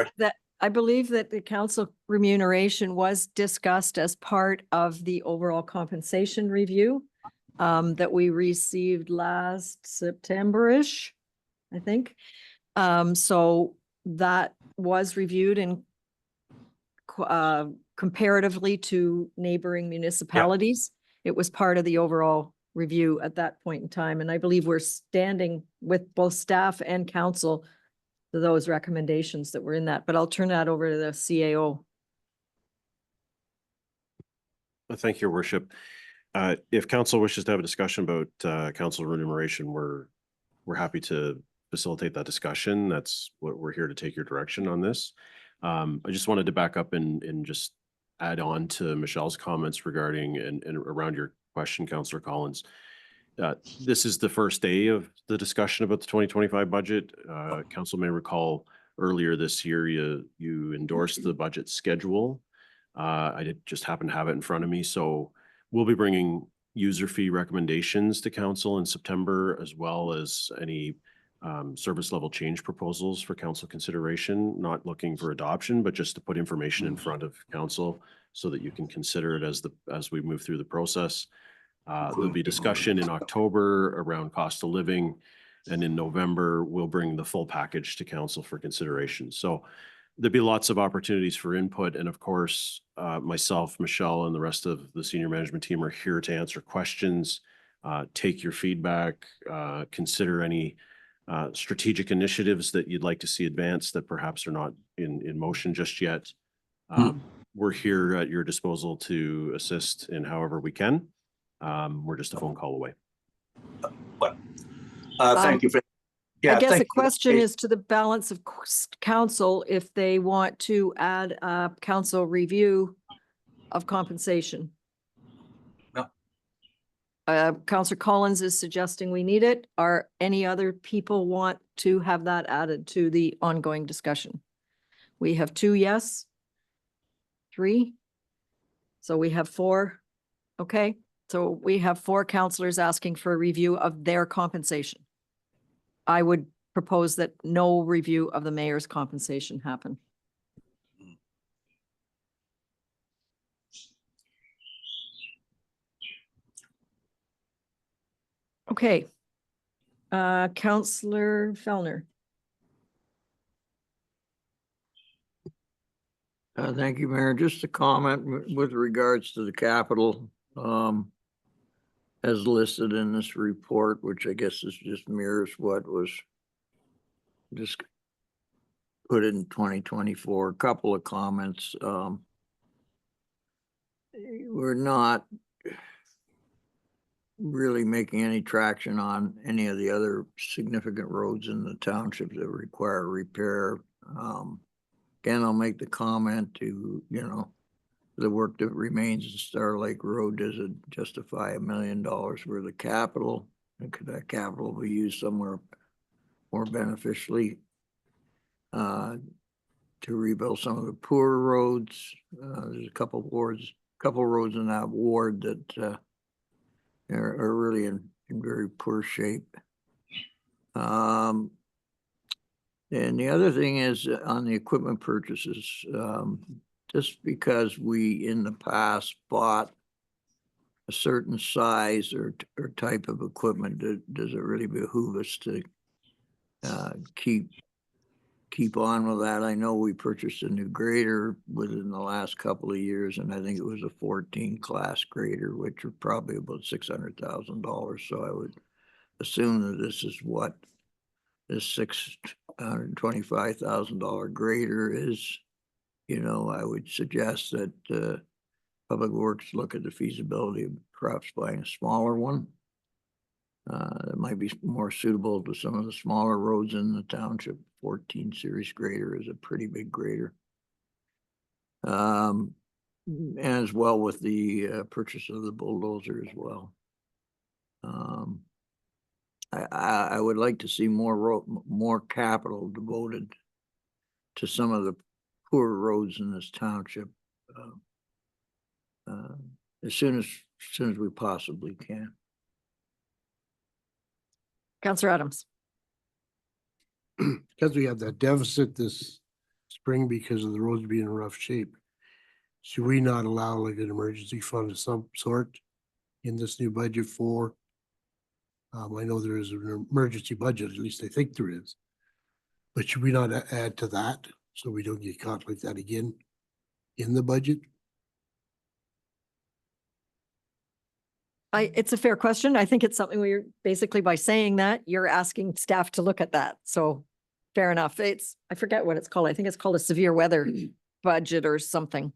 that the council remuneration was discussed as part of the overall compensation review that we received last September-ish, I think. So that was reviewed and comparatively to neighboring municipalities. It was part of the overall review at that point in time. And I believe we're standing with both staff and council to those recommendations that were in that, but I'll turn that over to the CAO. Thank you, Your Worship. If council wishes to have a discussion about council remuneration, we're happy to facilitate that discussion. That's what we're here to take your direction on this. I just wanted to back up and just add on to Michelle's comments regarding and around your question, Councillor Collins. This is the first day of the discussion about the 2025 budget. Council may recall earlier this year, you endorsed the budget schedule. I did just happen to have it in front of me, so we'll be bringing user fee recommendations to council in September, as well as any service level change proposals for council consideration, not looking for adoption, but just to put information in front of council so that you can consider it as we move through the process. There'll be discussion in October around cost of living, and in November, we'll bring the full package to council for consideration. So there'll be lots of opportunities for input. And of course, myself, Michelle, and the rest of the senior management team are here to answer questions, take your feedback, consider any strategic initiatives that you'd like to see advanced that perhaps are not in motion just yet. We're here at your disposal to assist in however we can. We're just a phone call away. Thank you for. Yeah, I guess thank the you. question is to the balance of council if they want to add a council review of compensation. No. Councillor Collins is suggesting we need it. Are any other people want to have that added to the ongoing discussion? We have 2 yes, 3. So we have 4. Okay, so we have 4 councillors asking for a review of their compensation. I would propose that no review of the mayor's compensation happen. Okay. Councillor Fellner. Thank you, Mayor. Just a comment with regards to the capital, as listed in this report, which I guess is just mirrors what was just put in 2024. A couple of comments. We're not really making any traction on any of the other significant roads in the township that require repair. Again, I'll make the comment to, the work that remains in Star Lake Road, does it justify $1 million worth of capital? And could that capital be used somewhere more beneficially to rebuild some of the poorer roads? There's a couple roads in that ward that are really in very poor shape. And the other thing is on the equipment purchases, just because we in the past bought a certain size or type of equipment, does it really behoove us to keep on with that? I know we purchased a new grader within the last couple of years, and I think it was a 14 class grader, which are probably about $600,000. So I would assume that this is what this $625,000 grader is. I would suggest that Public Works look at the feasibility of perhaps buying a smaller one. That might be more suitable to some of the smaller roads in the township. 14 series grader is a pretty big grader. And as well with the purchase of the bulldozer as well. I would like to see more capital devoted to some of the poor roads in this township as soon as we possibly can. Councillor Adams. Because we have that deficit this spring because of the roads being in rough shape, should we not allow like an emergency fund of some sort in this new budget for? I know there is an emergency budget, at least I think there is. But should we not add to that so we don't get caught like that again in the budget? It's a fair question. I think it's something we're basically, by saying that, you're asking staff to look at that. So fair enough. I forget what it's called. I think it's called a severe weather budget or something.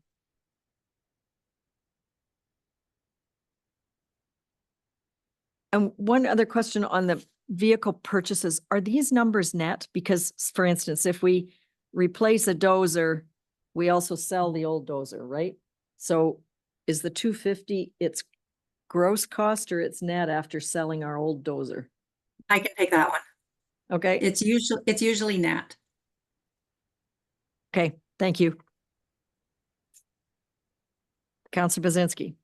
And one other question on the vehicle purchases, are these numbers net? Because for instance, if we replace a dozer, we also sell the old dozer, right? So is the 250, it's gross cost or it's net after selling our old dozer? I can take that one. Okay. It's usually net. Okay, thank you. Councillor Bazinski.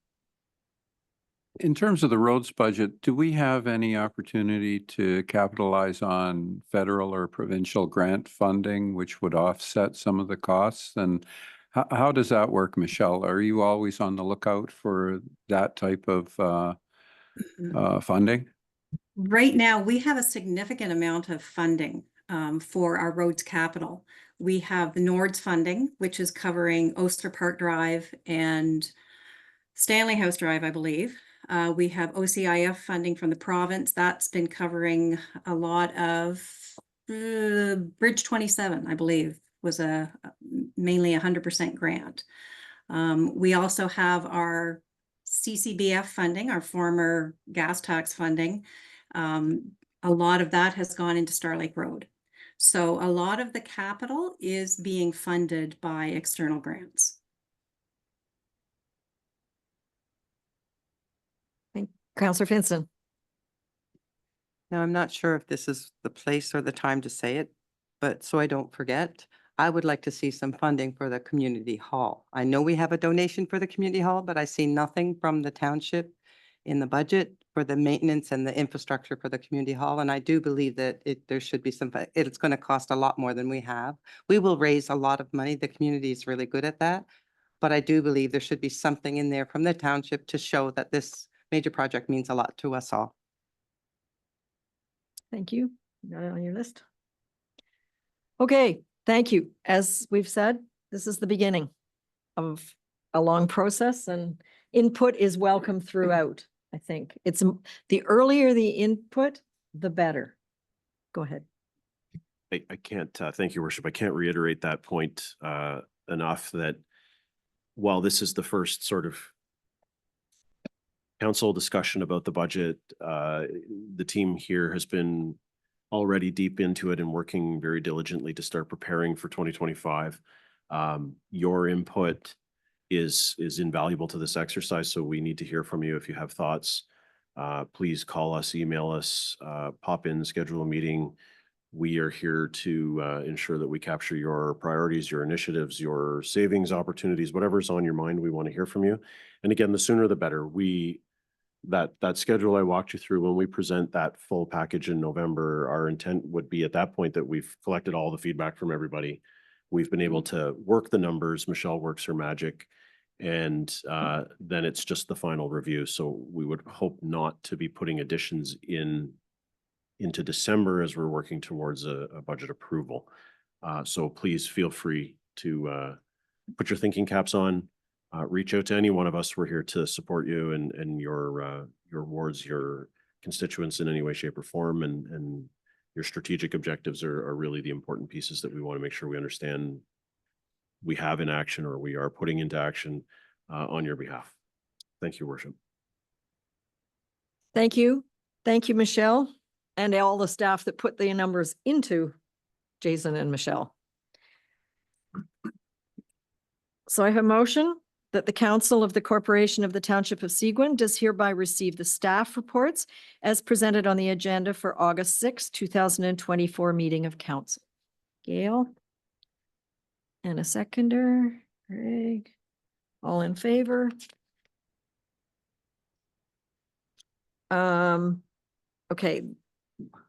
In terms of the roads budget, do we have any opportunity to capitalize on federal or provincial grant funding, which would offset some of the costs? And how does that work, Michelle? Are you always on the lookout for that type of funding? Right now, we have a significant amount of funding for our roads capital. We have the NORDS funding, which is covering Oster Park Drive and Stanley House Drive, I believe. We have OCIF funding from the province. That's been covering a lot of Bridge 27, I believe, was mainly 100% grant. We also have our CCBF funding, our former gas tax funding. A lot of that has gone into Star Lake Road. So a lot of the capital is being funded by external grants. Councillor Finson. Now, I'm not sure if this is the place or the time to say it, but so I don't forget, I would like to see some funding for the community hall. I know we have a donation for the community hall, but I see nothing from the township in the budget for the maintenance and the infrastructure for the community hall. And I do believe that there should be some, it's going to cost a lot more than we have. We will raise a lot of money. The community is really good at that. But I do believe there should be something in there from the township to show that this major project means a lot to us all. Thank you. Got it on your list. Okay, thank you. As we've said, this is the beginning of a long process, and input is welcome throughout. I think it's the earlier the input, the better. Go ahead. I can't, thank you, Worship. I can't reiterate that point enough, that while this is the first sort of council discussion about the budget, the team here has been already deep into it and working very diligently to start preparing for 2025. Your input is invaluable to this exercise, so we need to hear from you. If you have thoughts, please call us, email us, pop in, schedule a meeting. We are here to ensure that we capture your priorities, your initiatives, your savings opportunities, whatever's on your mind. We want to hear from you. And again, the sooner the better. That schedule I walked you through, when we present that full package in November, our intent would be at that point that we've collected all the feedback from everybody. We've been able to work the numbers. Michelle works her magic, and then it's just the final review. So we would hope not to be putting additions into December as we're working towards a budget approval. So please feel free to put your thinking caps on. Reach out to any one of us. We're here to support you and your wards, your constituents in any way, shape, or form, and your strategic objectives are really the important pieces that we want to make sure we understand we have in action, or we are putting into action on your behalf. Thank you, Worship. Thank you. Thank you, Michelle, and all the staff that put the numbers into Jason and Michelle. So I have a motion that the Council of the Corporation of the Township of Seguin does hereby receive the staff reports as presented on the agenda for August 6, 2024 meeting of council. Gail? And a seconder, Greg. All in favor? Okay.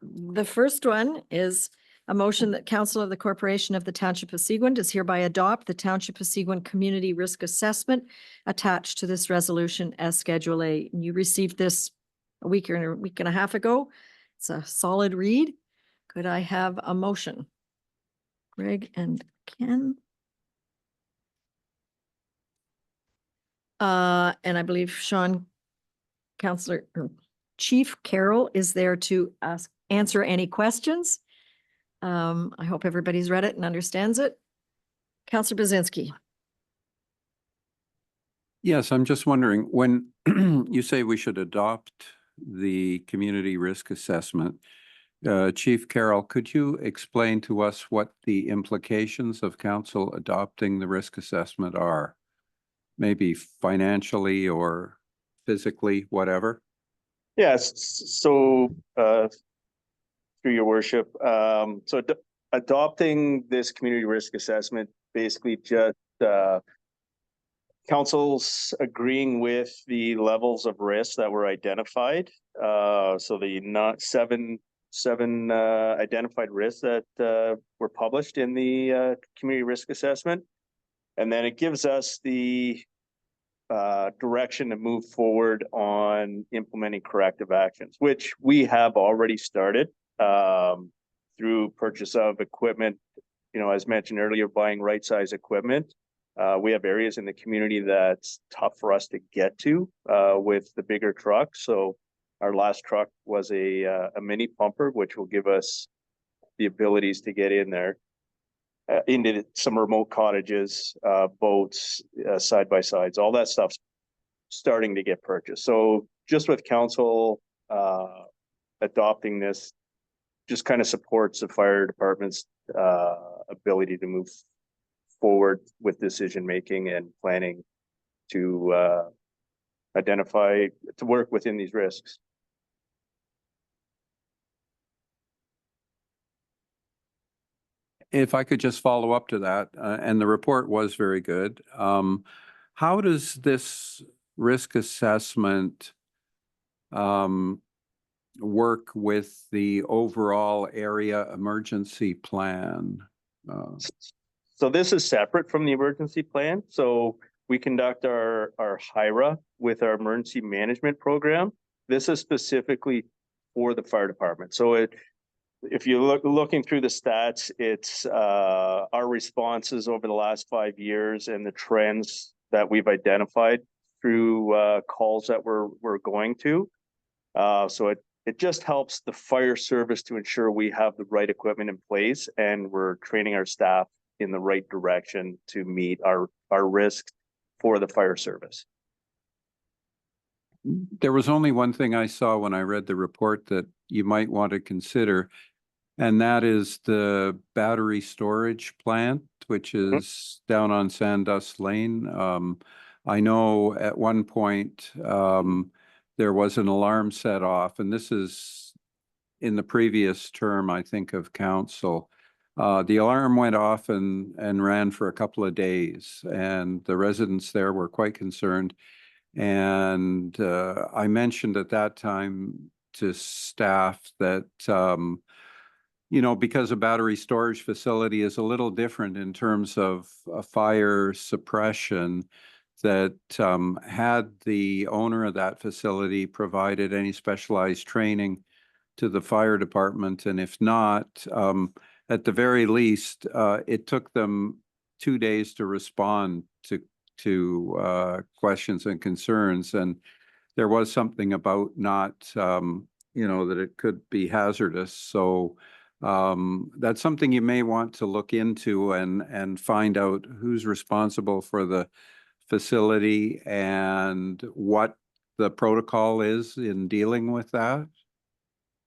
The first one is a motion that Council of the Corporation of the Township of Seguin does hereby adopt the Township of Seguin Community Risk Assessment attached to this resolution as Schedule A. You received this a week and a half ago. It's a solid read. Could I have a motion? Greg and Ken. And I believe Sean, Councillor, Chief Carroll is there to answer any questions. I hope everybody's read it and understands it. Councillor Bazinski. Yes, I'm just wondering, when you say we should adopt the community risk assessment, Chief Carroll, could you explain to us what the implications of council adopting the risk assessment are? Maybe financially or physically, whatever? Yes, so through your worship, adopting this community risk assessment basically just councils agreeing with the levels of risk that were identified. So the not seven identified risks that were published in the community risk assessment. And then it gives us the direction to move forward on implementing corrective actions, which we have already started through purchase of equipment. You know, as mentioned earlier, buying right size equipment. We have areas in the community that's tough for us to get to with the bigger trucks. So our last truck was a mini pumper, which will give us the abilities to get in there. Into some remote cottages, boats, side by sides, all that stuff's starting to get purchased. So just with council adopting this, just kind of supports the fire department's ability to move forward with decision making and planning to identify, to work within these risks. If I could just follow up to that, and the report was very good. How does this risk assessment work with the overall area emergency plan? So this is separate from the emergency plan. So we conduct our HIRA with our emergency management program. This is specifically for the fire department. So if you're looking through the stats, it's our responses over the last 5 years and the trends that we've identified through calls that we're going to. So it just helps the fire service to ensure we have the right equipment in place and we're training our staff in the right direction to meet our risks for the fire service. There was only one thing I saw when I read the report that you might want to consider, and that is the battery storage plant, which is down on Sandust Lane. I know at one point there was an alarm set off, and this is in the previous term, I think, of council. The alarm went off and ran for a couple of days, and the residents there were quite concerned. And I mentioned at that time to staff that, you know, because a battery storage facility is a little different in terms of fire suppression, that had the owner of that facility provided any specialized training to the fire department, and if not, at the very least, it took them 2 days to respond to questions and concerns. And there was something about not, you know, that it could be hazardous. So that's something you may want to look into and find out who's responsible for the facility and what the protocol is in dealing with that.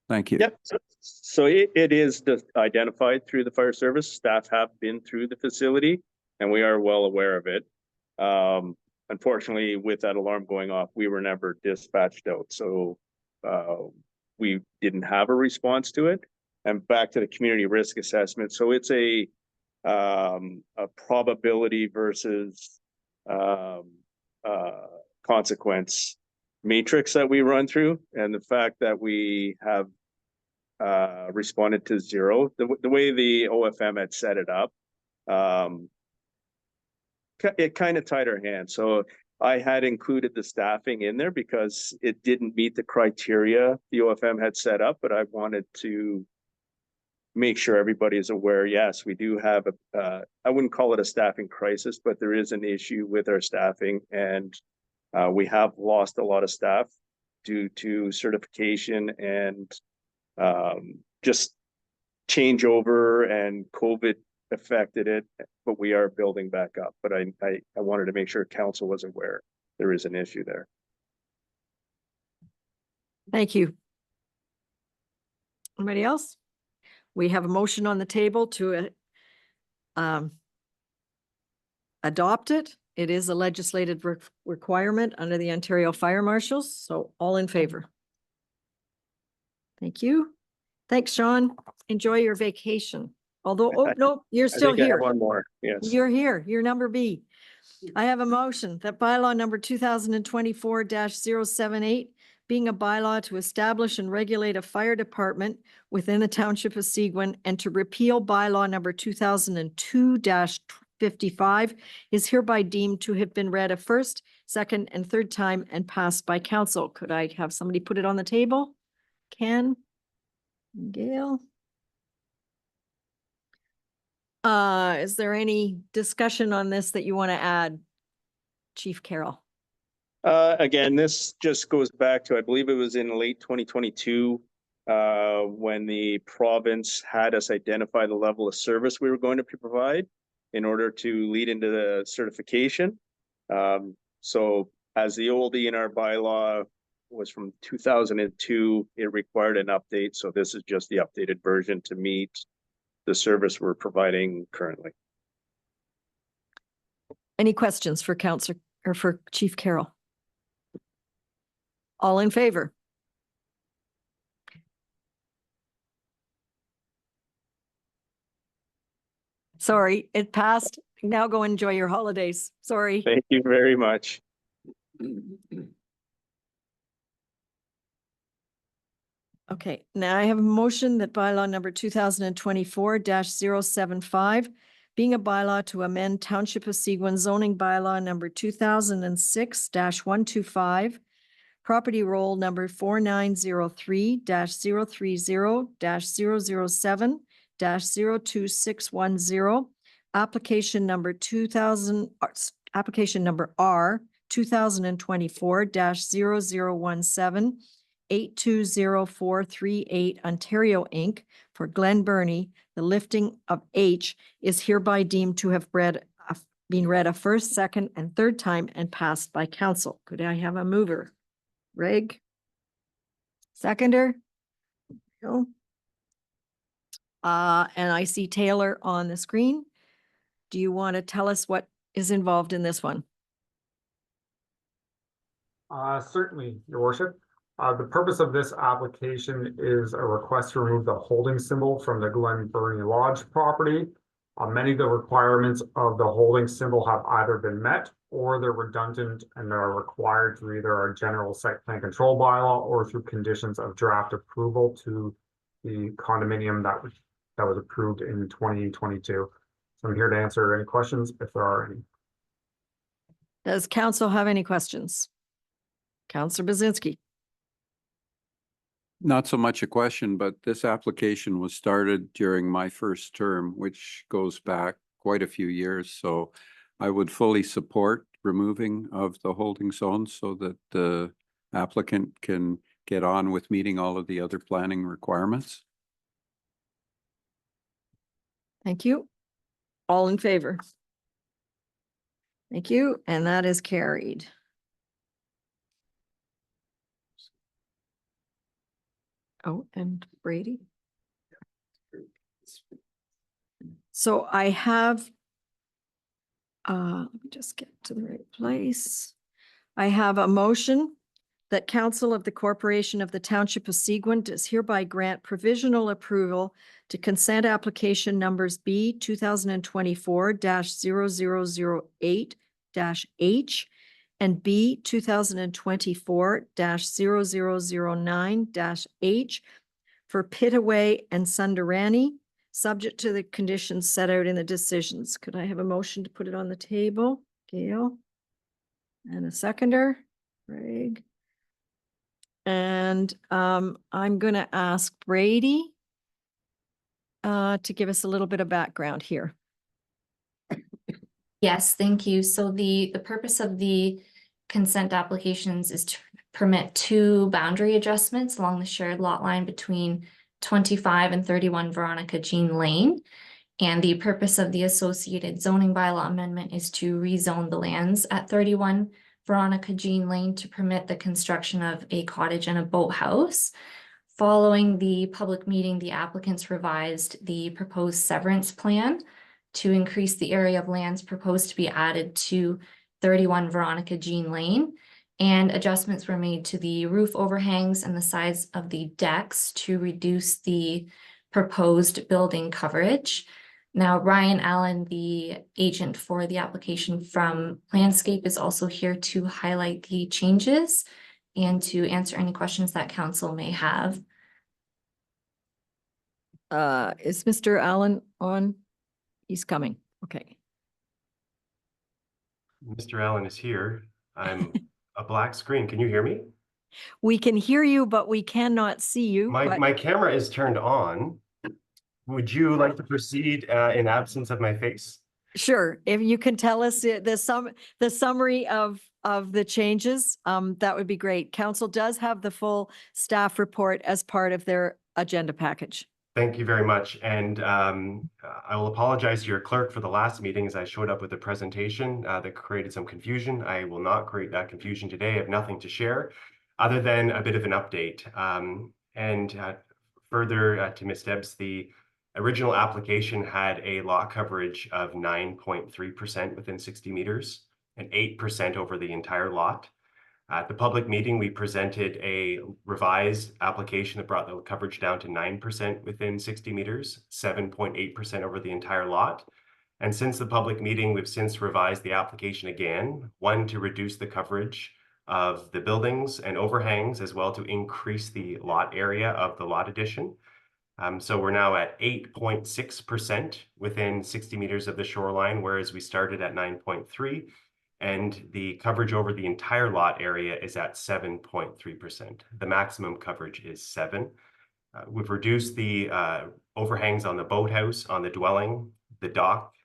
Thank you. Yep. So it is identified through the fire service. Staff have been through the facility and we are well aware of it. Unfortunately, with that alarm going off, we were never dispatched out. So we didn't have a response to it. And back to the community risk assessment. So it's a probability versus consequence matrix that we run through. And the fact that we have responded to 0, the way the OFM had set it up, it kind of tied our hands. So I had included the staffing in there because it didn't meet the criteria the OFM had set up, but I wanted to make sure everybody is aware. Yes, we do have I wouldn't call it a staffing crisis, but there is an issue with our staffing, and we have lost a lot of staff due to certification and just changeover, and COVID affected it, but we are building back up. But I wanted to make sure council was aware there is an issue there. Thank you. Anybody else? We have a motion on the table to adopt it. It is a legislative requirement under the Ontario Fire Marshals. So all in favor? Thank you. Thanks, Sean. Enjoy your vacation. Although, oh, no, you're I still think I have here. one more, yes. You're here. You're number B. I have a motion that bylaw number 2024-078, being a bylaw to establish and regulate a fire department within the Township of Seguin and to repeal bylaw number 2002-55 is hereby deemed to have been read a first, second, and third time and passed by council. Could I have somebody put it on the table? Ken? Gail? Is there any discussion on this that you want to add, Chief Carroll? Again, this just goes back to, I believe it was in late 2022, when the province had us identify the level of service we were going to provide in order to lead into the certification. So as the old ENR bylaw was from 2002, it required an update. So this is just the updated version to meet the service we're providing currently. Any questions for Councillor or for Chief Carroll? All in favor? Sorry, it passed. Now go enjoy your holidays. Sorry. Thank you very much. Okay, now I have a motion that bylaw number 2024-075, being a bylaw to amend Township of Seguin zoning bylaw number 2006-125, property roll number 4903-030-007-02610, application number R 2024-0017, 820438 Ontario Inc. for Glen Burnie, the lifting of H is hereby deemed to have been read a first, second, and third time and passed by council. Could I have a mover? Reg? Seconder? No. And I see Taylor on the screen. Do you want to tell us what is involved in this one? Certainly, Your Worship. The purpose of this application is a request to remove the holding symbol from the Glen Burnie Lodge property. Many of the requirements of the holding symbol have either been met or they're redundant and are required through either our general site plan control bylaw or through conditions of draft approval to the condominium that was approved in 2022. So I'm here to answer any questions if there are any. Does council have any questions? Councillor Bazinski. Not so much a question, but this application was started during my first term, which goes back quite a few years. So I would fully support removing of the holding zone so that the applicant can get on with meeting all of the other planning requirements. Thank you. All in favor? Thank you. And that is carried. Oh, and Brady. So I have, let me just get to the right place. I have a motion that Council of the Corporation of the Township of Seguin does hereby grant provisional approval to consent application numbers B 2024-0008-H and B 2024-0009-H for Pitaway and Sundarani, subject to the conditions set out in the decisions. Could I have a motion to put it on the table? Gail? And a seconder? Craig? And I'm going to ask Brady to give us a little bit of background here. Yes, thank you. So the purpose of the consent applications is to permit two boundary adjustments along the shared lot line between 25 and 31 Veronica Jean Lane. And the purpose of the associated zoning bylaw amendment is to rezone the lands at 31 Veronica Jean Lane to permit the construction of a cottage and a boathouse. Following the public meeting, the applicants revised the proposed severance plan to increase the area of lands proposed to be added to 31 Veronica Jean Lane, and adjustments were made to the roof overhangs and the size of the decks to reduce the proposed building coverage. Now, Ryan Allen, the agent for the application from Landscape, is also here to highlight the changes and to answer any questions that council may have. Is Mr. Allen on? He's coming. Okay. Mr. Allen is here. I'm a black screen. Can you hear me? We can hear you, but we cannot see you. My camera is turned on. Would you like to proceed in absence of my face? Sure. If you can tell us the summary of the changes, that would be great. Council does have the full staff report as part of their agenda package. Thank you very much. And I will apologize to your clerk for the last meeting as I showed up with a presentation that created some confusion. I will not create that confusion today. I have nothing to share other than a bit of an update. Further to Ms. Debs, the original application had a lot coverage of 9.3% within 60 meters and 8% over the entire lot. At the public meeting, we presented a revised application that brought the coverage down to 9% within 60 meters, 7.8% over the entire lot. And since the public meeting, we've since revised the application again, one, to reduce the coverage of the buildings and overhangs, as well to increase the lot area of the lot addition. So we're now at 8.6% within 60 meters of the shoreline, whereas we started at 9.3%. And the coverage over the entire lot area is at 7.3%. The maximum coverage is 7. We've reduced the overhangs on the boathouse, on the dwelling, the dock.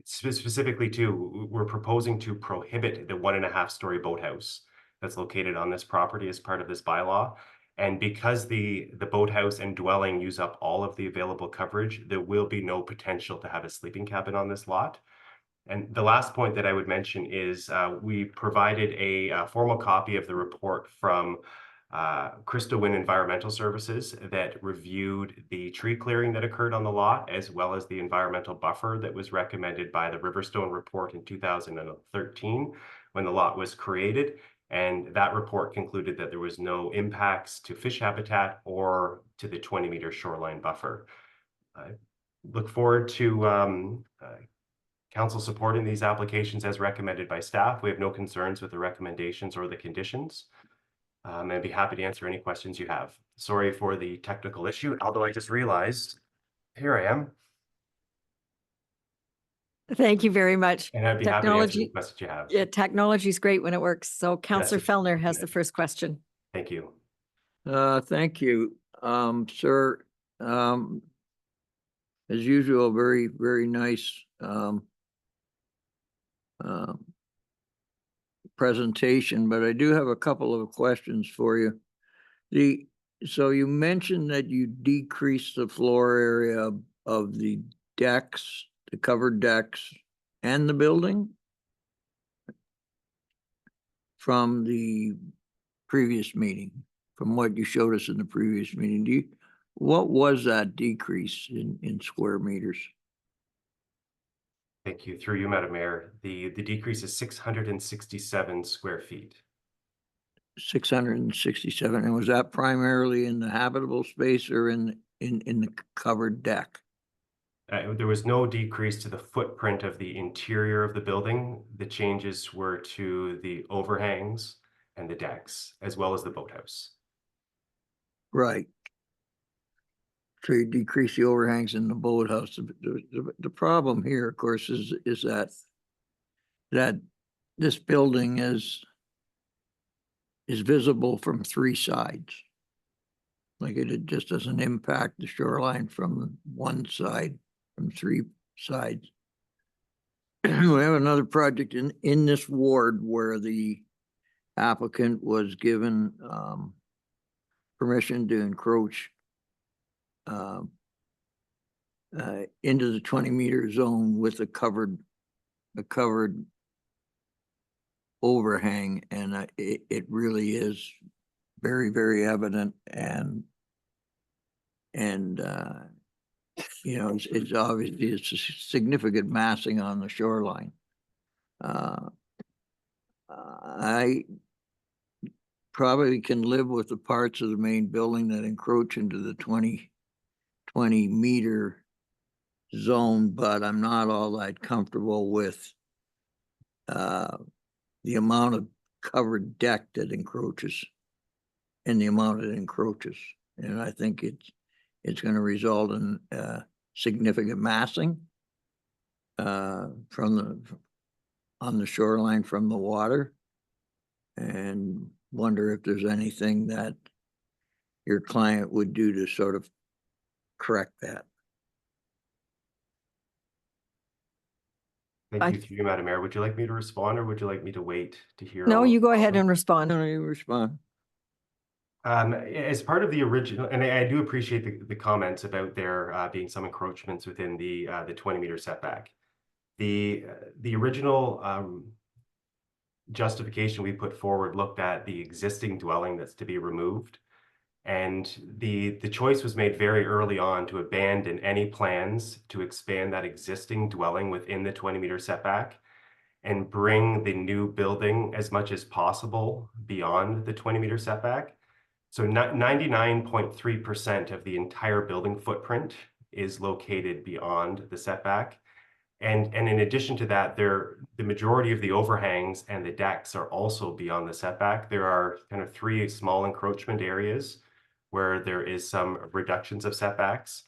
Specifically too, we're proposing to prohibit the 1.5-story boathouse that's located on this property as part of this bylaw. And because the boathouse and dwelling use up all of the available coverage, there will be no potential to have a sleeping cabin on this lot. And the last point that I would mention is we provided a formal copy of the report from Crystal Wind Environmental Services that reviewed the tree clearing that occurred on the lot, as well as the environmental buffer that was recommended by the Riverstone report in 2013 when the lot was created. And that report concluded that there was no impacts to fish habitat or to the 20-meter shoreline buffer. I look forward to council supporting these applications as recommended by staff. We have no concerns with the recommendations or the conditions. I'd be happy to answer any questions you have. Sorry for the technical issue, although I just realized, here I am. Thank you very much. And I'd be happy to answer any questions you have. Yeah, technology is great when it works. So Councillor Fellner has the first question. Thank you. Thank you, sir. As usual, very, very nice presentation, but I do have a couple of questions for you. So you mentioned that you decreased the floor area of the decks, the covered decks, and the building from the previous meeting, from what you showed us in the previous meeting. What was that decrease in square meters? Thank you. Through you, Madam Mayor. The decrease is 667 square feet. 667. And was that primarily in the habitable space or in the covered deck? There was no decrease to the footprint of the interior of the building. The changes were to the overhangs and the decks, as well as the boathouse. Right. So you decrease the overhangs in the boathouse. The problem here, of course, is that this building is visible from 3 sides. Like it just doesn't impact the shoreline from one side, from 3 sides. We have another project in this ward where the applicant was given permission to encroach into the 20-meter zone with a covered overhang, and it really is very, very evident, and you know, it's obviously it's a significant massing on the shoreline. I probably can live with the parts of the main building that encroach into the 20-meter zone, but I'm not all that comfortable with the amount of covered deck that encroaches and the amount it encroaches. And I think it's going to result in significant massing on the shoreline from the water, and wonder if there's anything that your client would do to sort of correct that. Thank you, through you, Madam Mayor. Would you like me to respond, or would you like me to wait to hear? No, all you of go the ahead and comments? respond. No, you respond. As part of the original, and I do appreciate the comments about there being some encroachments within the 20-meter setback. The original justification we put forward looked at the existing dwelling that's to be removed. And the choice was made very early on to abandon any plans to expand that existing dwelling within the 20-meter setback and bring the new building as much as possible beyond the 20-meter setback. So 99.3% of the entire building footprint is located beyond the setback. And in addition to that, the majority of the overhangs and the decks are also beyond the setback. There are kind of 3 small encroachment areas where there is some reductions of setbacks.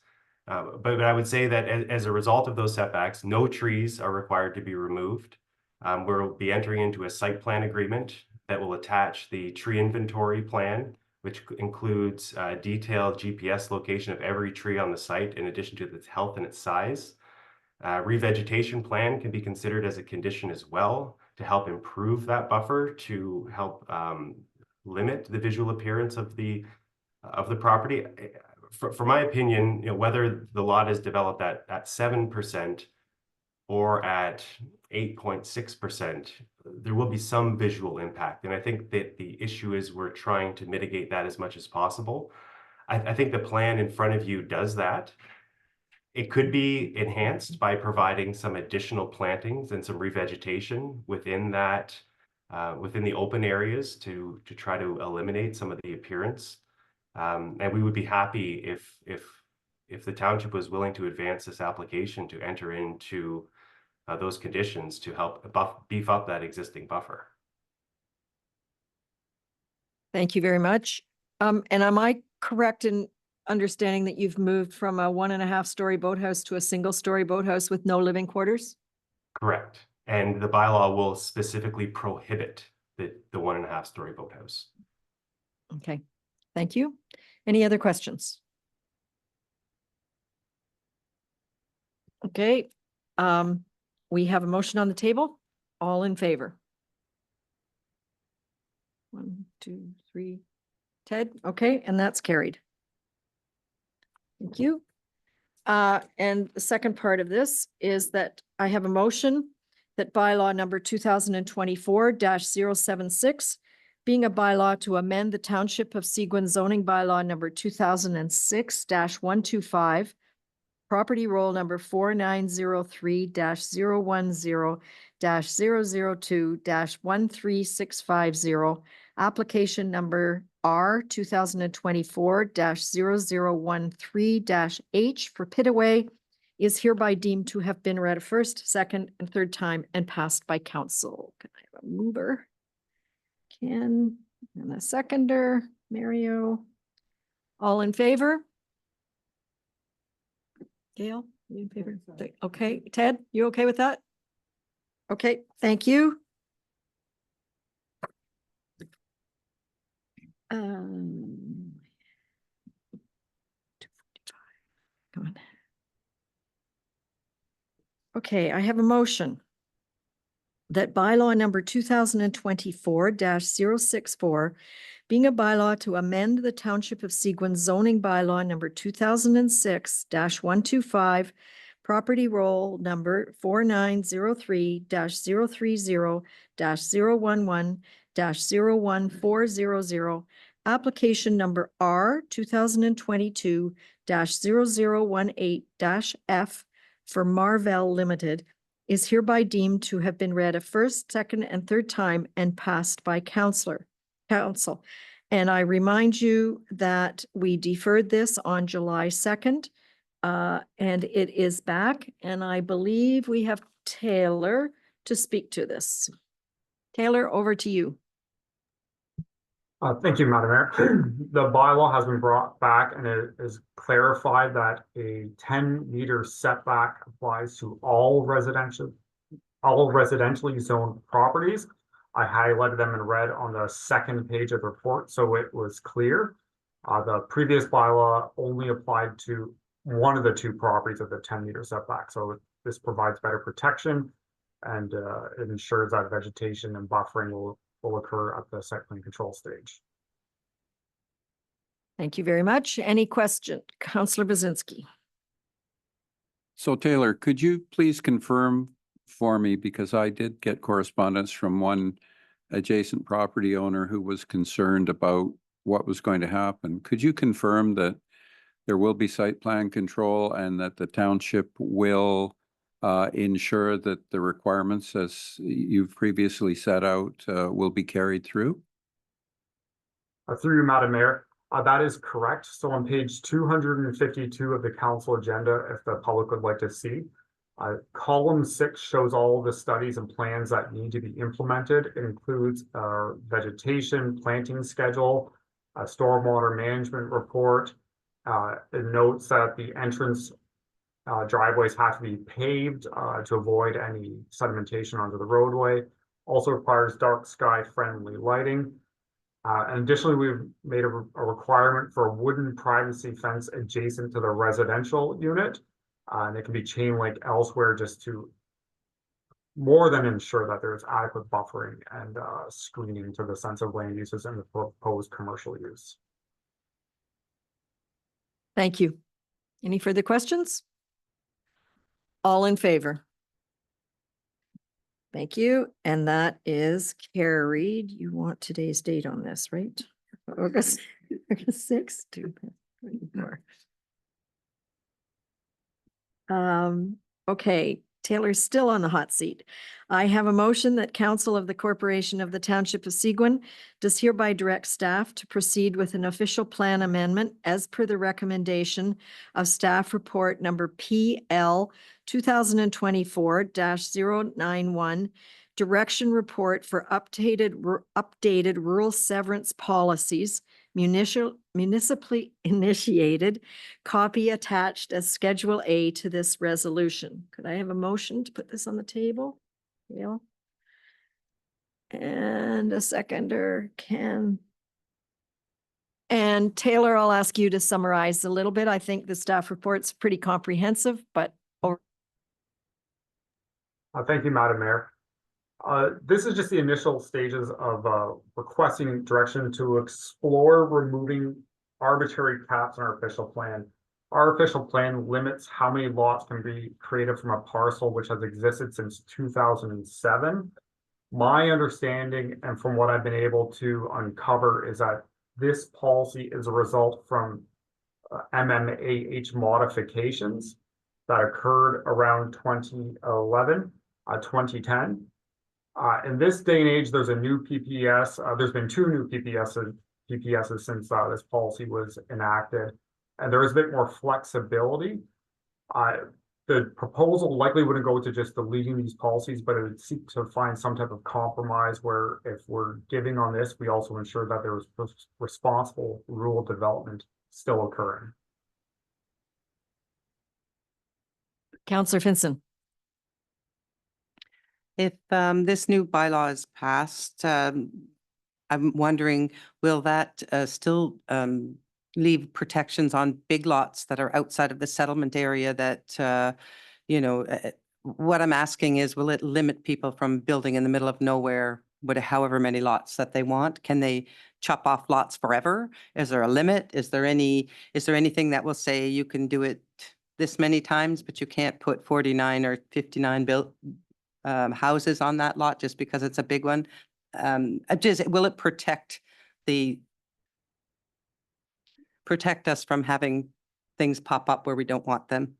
But I would say that as a result of those setbacks, no trees are required to be removed. We'll be entering into a site plan agreement that will attach the tree inventory plan, which includes detailed GPS location of every tree on the site in addition to its health and its size. Revegetation plan can be considered as a condition as well to help improve that buffer, to help limit the visual appearance of the property. For my opinion, whether the lot is developed at 7% or at 8.6%, there will be some visual impact. And I think that the issue is we're trying to mitigate that as much as possible. I think the plan in front of you does that. It could be enhanced by providing some additional plantings and some revegetation within that, within the open areas to try to eliminate some of the appearance. And we would be happy if the township was willing to advance this application to enter into those conditions to help beef up that existing buffer. Thank you very much. And am I correct in understanding that you've moved from a 1.5-story boathouse to a 1-story boathouse with no living quarters? Correct. And the bylaw will specifically prohibit the 1.5-story boathouse. Okay, thank you. Any other questions? Okay, we have a motion on the table. All in favor? 1, 2, 3. Ted, okay, and that's carried. Thank you. And the second part of this is that I have a motion that bylaw number 2024-076, being a bylaw to amend the Township of Seguin zoning bylaw number 2006-125, property roll number 4903-010-002-13650, application number R 2024-0013-H for Pitaway is hereby deemed to have been read a first, second, and third time and passed by council. Can I have a mover? Ken, and a seconder, Mario. All in favor? Gail, you in favor? Okay, Ted, you okay with that? Okay, thank you. Come on. Okay, I have a motion that bylaw number 2024-064, being a bylaw to amend the Township of Seguin zoning bylaw number 2006-125, property roll number 4903-030-011-01400, application number R 2022-0018-F for Marvell Limited is hereby deemed to have been read a first, second, and third time and passed by council. And I remind you that we deferred this on July 2nd And it is back, and I believe we have Taylor to speak to this. Taylor, over to you. Thank you, Madam Mayor. The bylaw has been brought back and it is clarified that a 10-meter setback applies to all residentially zoned properties. I highlighted them in red on the second page of the report, so it was clear. The previous bylaw only applied to one of the two properties of the 10-meter setback. So this provides better protection and it ensures that vegetation and buffering will occur at the site plan control stage. Thank you very much. Any question? Councillor Bazinski. So Taylor, could you please confirm for me, because I did get correspondence from one adjacent property owner who was concerned about what was going to happen. Could you confirm that there will be site plan control and that the township will ensure that the requirements as you've previously set out will be carried through? Through you, Madam Mayor, that is correct. So on page 252 of the council agenda, if the public would like to see, column 6 shows all the studies and plans that need to be implemented. It includes our vegetation planting schedule, a stormwater management report. It notes that the entrance driveways have to be paved to avoid any sedimentation onto the roadway. Also requires dark sky friendly lighting. And additionally, we've made a requirement for a wooden privacy fence adjacent to the residential unit. And it can be chain link elsewhere just to more than ensure that there's adequate buffering and screening to the sensitive land uses and the proposed commercial use. Thank you. Any further questions? All in favor? Thank you. And that is carried. You want today's date on this, right? August 6th, 2024. Okay, Taylor's still on the hot seat. I have a motion that Council of the Corporation of the Township of Seguin does hereby direct staff to proceed with an official plan amendment as per the recommendation of staff report number PL 2024-091, direction report for updated rural severance policies, municipally initiated, copy attached as Schedule A to this resolution. Could I have a motion to put this on the table? Yeah. And a seconder, Ken. And Taylor, I'll ask you to summarize a little bit. I think the staff report's pretty comprehensive, but Thank you, Madam Mayor. This is just the initial stages of requesting direction to explore removing arbitrary caps in our official plan. Our official plan limits how many lots can be created from a parcel which has existed since 2007. My understanding, and from what I've been able to uncover, is that this policy is a result from MMAH modifications that occurred around 2011, 2010. In this day and age, there's a new PPS. There's been 2 new PPSs since this policy was enacted, and there is a bit more flexibility. The proposal likely wouldn't go to just deleting these policies, but it would seek to find some type of compromise where if we're giving on this, we also ensure that there is responsible rural development still occurring. Councillor Finson. If this new bylaw is passed, I'm wondering, will that still leave protections on big lots that are outside of the settlement area that, what I'm asking is, will it limit people from building in the middle of nowhere with however many lots that they want? Can they chop off lots forever? Is there a limit? Is there anything that will say you can do it this many times, but you can't put 49 or 59 houses on that lot just because it's a big one? Will it protect us from having things pop up where we don't want them?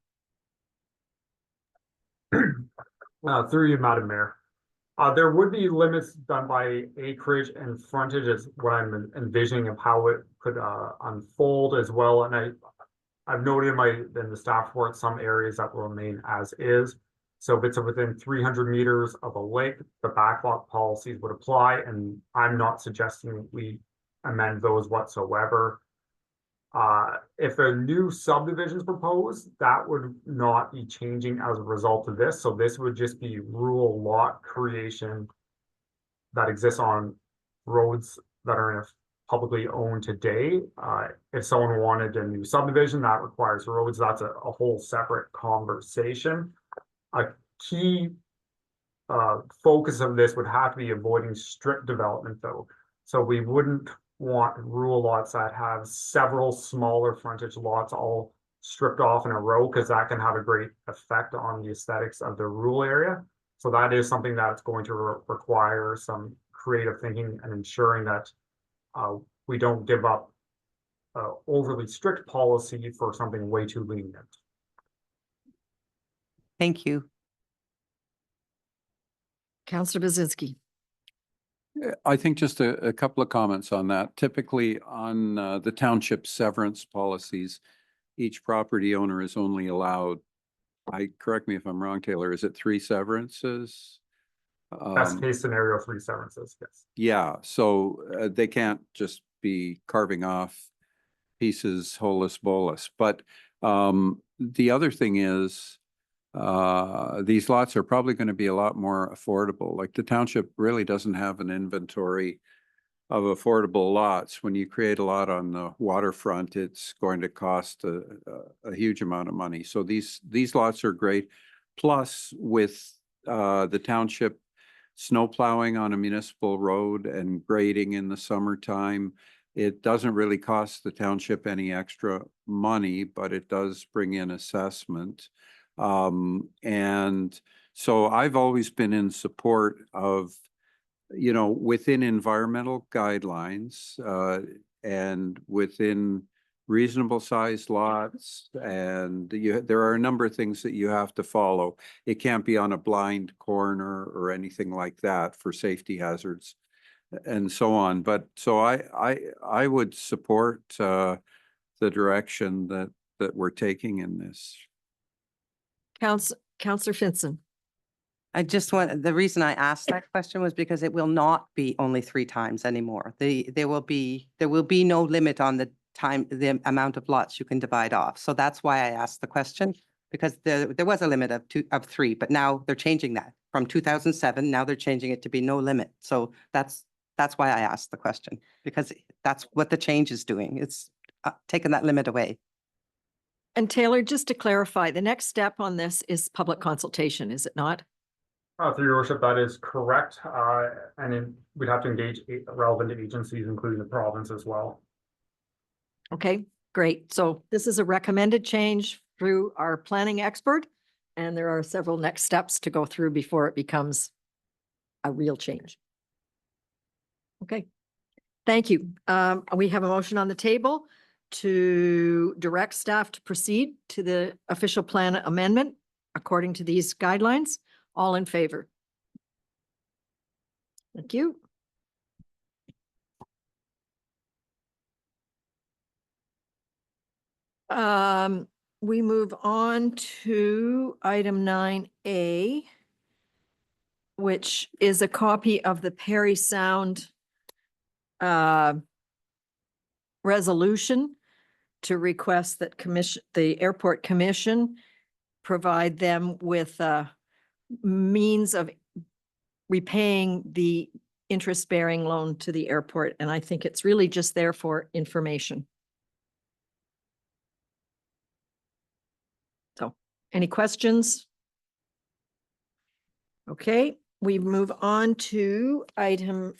Through you, Madam Mayor. There would be limits done by acreage and frontage is what I'm envisioning of how it could unfold as well. And I've noted in the staff report, some areas that will remain as is. So if it's within 300 meters of a lake, the backlot policies would apply, and I'm not suggesting we amend those whatsoever. If a new subdivision is proposed, that would not be changing as a result of this. So this would just be rural lot creation that exists on roads that are publicly owned today. If someone wanted a new subdivision that requires roads, that's a whole separate conversation. A key focus of this would have to be avoiding strict development, though. So we wouldn't want rural lots that have several smaller frontage lots all stripped off in a row, because that can have a great effect on the aesthetics of the rural area. So that is something that's going to require some creative thinking and ensuring that we don't give up overly strict policy for something way too lenient. Thank you. Councillor Bazinski. I think just a couple of comments on that. Typically on the township severance policies, each property owner is only allowed, correct me if I'm wrong, Taylor, is it 3 severances? Best case scenario, 3 severances, yes. Yeah, so they can't just be carving off pieces holus bolus. But the other thing is, these lots are probably going to be a lot more affordable. Like the township really doesn't have an inventory of affordable lots. When you create a lot on the waterfront, it's going to cost a huge amount of money. So these lots are great. Plus, with the township snow plowing on a municipal road and grading in the summertime, it doesn't really cost the township any extra money, but it does bring in assessment. And so I've always been in support of, within environmental guidelines, and within reasonable sized lots, and there are a number of things that you have to follow. It can't be on a blind corner or anything like that for safety hazards and so on. But so I would support the direction that we're taking in this. Councillor Finson. The reason I asked that question was because it will not be only 3 times anymore. There will be no limit on the amount of lots you can divide off. So that's why I asked the question, because there was a limit of 3, but now they're changing that from 2007. Now they're changing it to be no limit. So that's why I asked the question, because that's what the change is doing. It's taking that limit away. And Taylor, just to clarify, the next step on this is public consultation, is it not? Through your worship, that is correct. And then we'd have to engage relevant agencies, including the province as well. Okay, great. So this is a recommended change through our planning expert, and there are several next steps to go through before it becomes a real change. Okay, thank you. We have a motion on the table to direct staff to proceed to the official plan amendment according to these guidelines. All in favor? Thank you. We move on to item 9A, which is a copy of the Perry Sound resolution to request that the airport commission provide them with means of repaying the interest-bearing loan to the airport. And I think it's really just there for information. So, any questions? Okay, we move on to item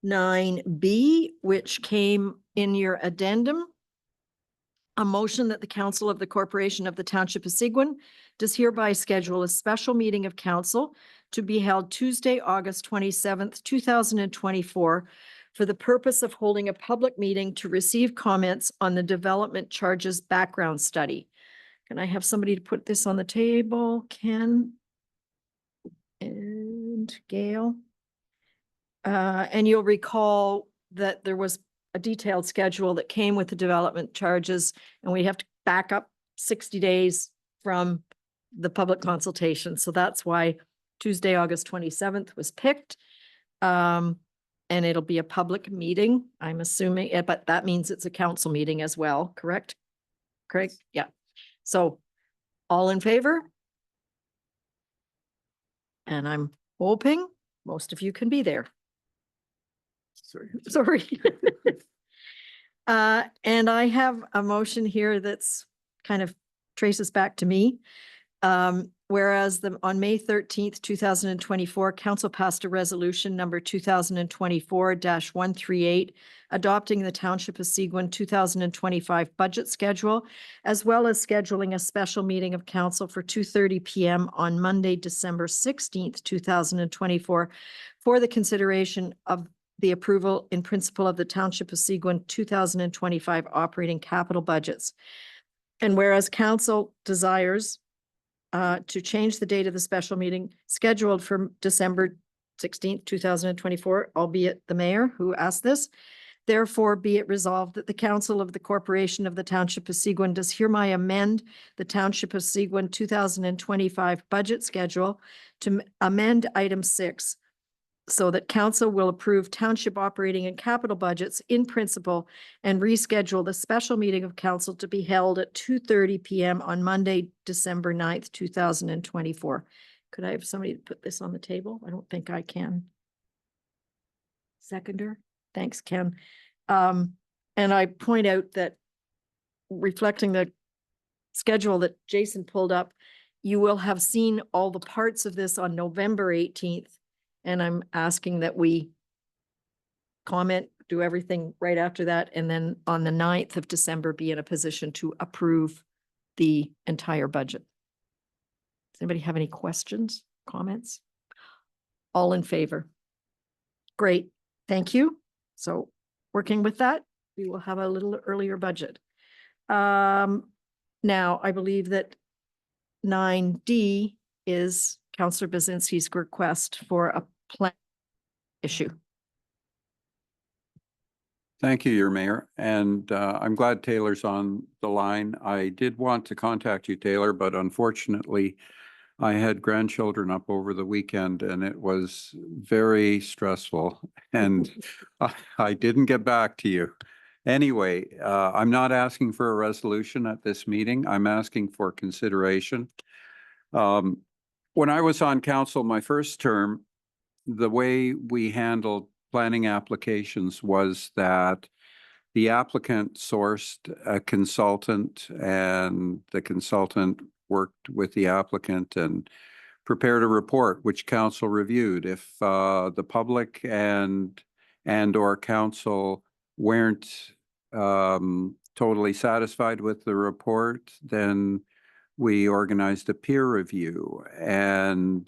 9B, which came in your addendum. A motion that the Council of the Corporation of the Township of Seguin does hereby schedule a special meeting of council to be held Tuesday, August 27th, 2024, for the purpose of holding a public meeting to receive comments on the development charges background study. Can I have somebody to put this on the table? Ken and Gail. And you'll recall that there was a detailed schedule that came with the development charges, and we have to back up 60 days from the public consultation. So that's why Tuesday, August 27th was picked. And it'll be a public meeting, I'm assuming, but that means it's a council meeting as well, correct? Craig? Yeah. So all in favor? And I'm hoping most of you can be there. Sorry. And I have a motion here that's kind of traces back to me. Whereas on May 13th, 2024, council passed a resolution number 2024-138, adopting the Township of Seguin 2025 budget schedule, as well as scheduling a special meeting of council for 2:30 p.m. on Monday, December 16th, 2024, for the consideration of the approval in principle of the Township of Seguin 2025 operating capital budgets. And whereas council desires to change the date of the special meeting scheduled for December 16th, 2024, albeit the mayor who asked this. Therefore, be it resolved that the council of the corporation of the Township of Seguin does hereby amend the Township of Seguin 2025 budget schedule to amend item 6 so that council will approve township operating and capital budgets in principle and reschedule the special meeting of council to be held at 2:30 p.m. on Monday, December 9th, 2024. Could I have somebody put this on the table? I don't think I can. Seconder? Thanks, Ken. And I point out that reflecting the schedule that Jason pulled up, you will have seen all the parts of this on November 18th. And I'm asking that we comment, do everything right after that, and then on the 9th of December, be in a position to approve the entire budget. Does anybody have any questions, comments? All in favor? Great, thank you. So working with that, we will have a little earlier budget. Now, I believe that 9D is Councillor Bazinski's request for a plan issue. Thank you, Your Mayor. And I'm glad Taylor's on the line. I did want to contact you, Taylor, but unfortunately, I had grandchildren up over the weekend and it was very stressful and I didn't get back to you. Anyway, I'm not asking for a resolution at this meeting. I'm asking for consideration. When I was on council my first term, the way we handled planning applications was that the applicant sourced a consultant and the consultant worked with the applicant and prepared a report which council reviewed. If the public and or council weren't totally satisfied with the report, then we organized a peer review, and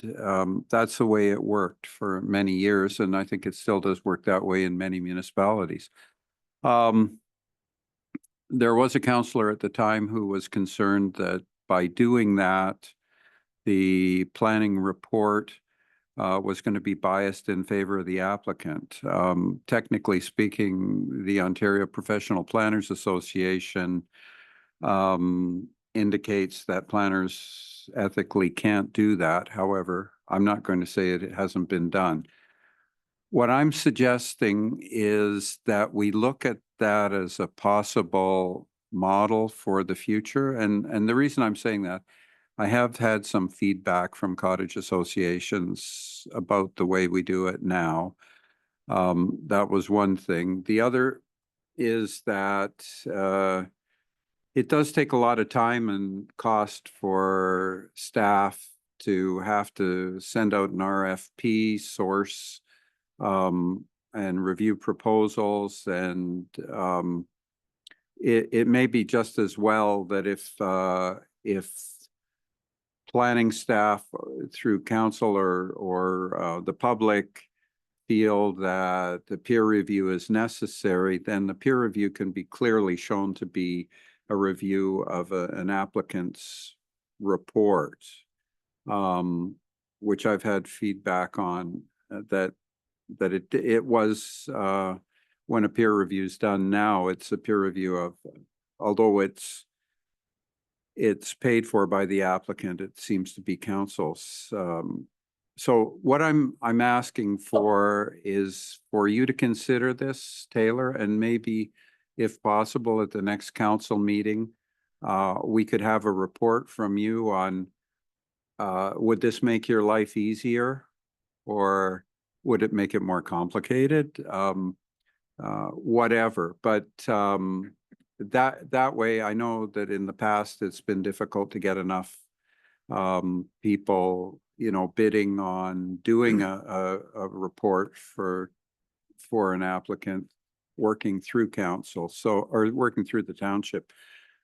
that's the way it worked for many years, and I think it still does work that way in many municipalities. There was a councillor at the time who was concerned that by doing that, the planning report was going to be biased in favor of the applicant. Technically speaking, the Ontario Professional Planners Association indicates that planners ethically can't do that. However, I'm not going to say it hasn't been done. What I'm suggesting is that we look at that as a possible model for the future. And the reason I'm saying that, I have had some feedback from cottage associations about the way we do it now. That was one thing. The other is that it does take a lot of time and cost for staff to have to send out an RFP, source and review proposals. And it may be just as well that if planning staff through council or the public feel that the peer review is necessary, then the peer review can be clearly shown to be a review of an applicant's report, which I've had feedback on that it was when a peer review is done now, it's a peer review of, although it's it's paid for by the applicant. It seems to be council's. So what I'm asking for is for you to consider this, Taylor, and maybe if possible at the next council meeting, we could have a report from you on, would this make your life easier or would it make it more complicated? Whatever, but that way, I know that in the past it's been difficult to get enough people, you know, bidding on doing a report for an applicant working through council, so, or working through the township.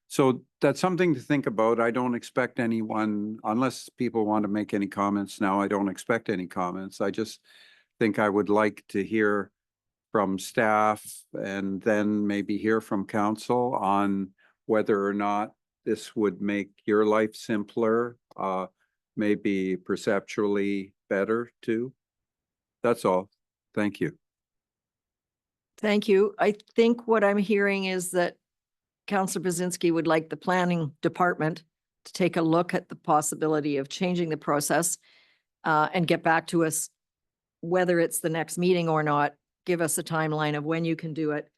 So that's something to think about. I don't expect anyone, unless people want to make any comments now, I don't expect any comments. I just think I would like to hear from staff and then maybe hear from council on whether or not this would make your life simpler, maybe perceptually better too. That's all. Thank you. Thank you. I think what I'm hearing is that Councillor Bazinski would like the planning department to take a look at the possibility of changing the process and get back to us, whether it's the next meeting or not, give us a timeline of when you can do it,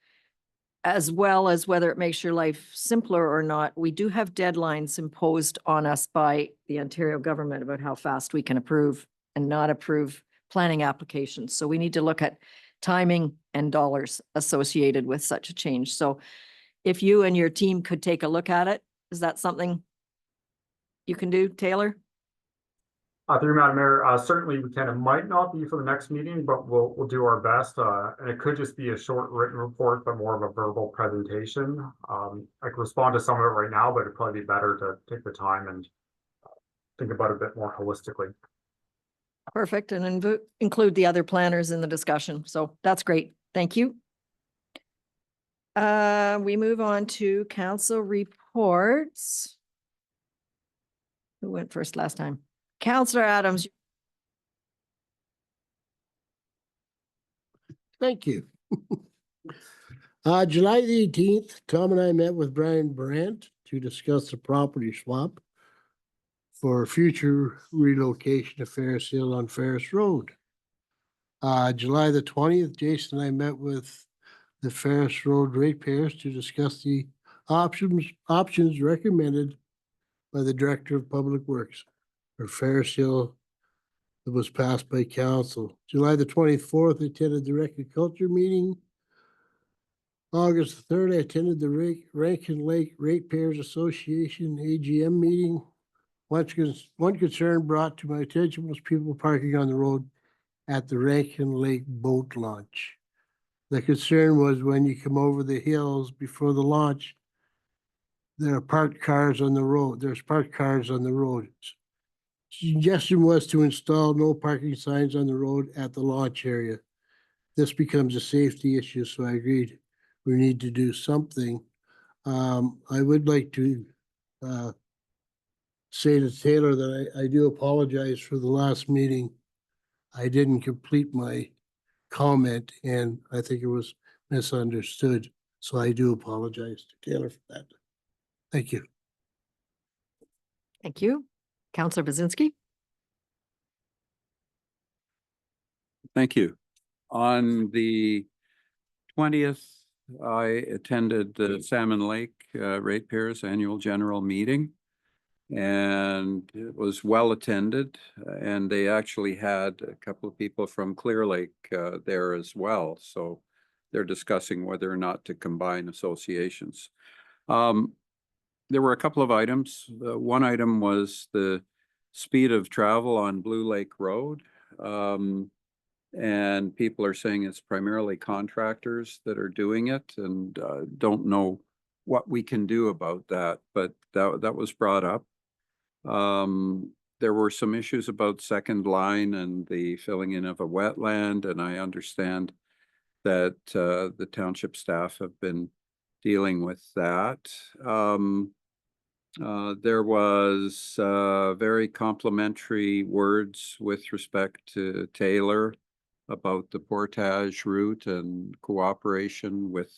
as well as whether it makes your life simpler or not. We do have deadlines imposed on us by the Ontario government about how fast we can approve and not approve planning applications. So we need to look at timing and dollars associated with such a change. So if you and your team could take a look at it, is that something you can do, Taylor? Through Madam Mayor, certainly we can. It might not be for the next meeting, but we'll do our best. And it could just be a short written report, but more of a verbal presentation. I can respond to some of it right now, but it'd probably be better to take the time and think about it a bit more holistically. Perfect, and include the other planners in the discussion. So that's great. Thank you. We move on to council reports. Who went first last time? Councillor Adams. Thank you. July the 18th, Tom and I met with Brian Brandt to discuss the property swap for future relocation to Ferris Hill on Ferris Road. July the 20th, Jason and I met with the Ferris Road ratepayers to discuss the options recommended by the Director of Public Works for Ferris Hill that was passed by council. July the 24th, I attended the Rec and Culture meeting. August 3rd, I attended the Rankin Lake Ratepayers Association AGM meeting. One concern brought to my attention was people parking on the road at the Rankin Lake boat launch. The concern was when you come over the hills before the launch, there are parked cars on the road. There's parked cars on the road. Suggestion was to install no parking signs on the road at the launch area. This becomes a safety issue, so I agreed we need to do something. I would like to say to Taylor that I do apologize for the last meeting. I didn't complete my comment and I think it was misunderstood. So I do apologize to Taylor for that. Thank you. Thank you. Councillor Bazinski. Thank you. On the 20th, I attended the Salmon Lake Ratepayers Annual General Meeting, and it was well attended, and they actually had a couple of people from Clear Lake there as well. So they're discussing whether or not to combine associations. There were a couple of items. One item was the speed of travel on Blue Lake Road. And people are saying it's primarily contractors that are doing it, and don't know what we can do about that, but that was brought up. There were some issues about second line and the filling in of a wetland, and I understand that the township staff have been dealing with that. There was very complimentary words with respect to Taylor about the portage route and cooperation with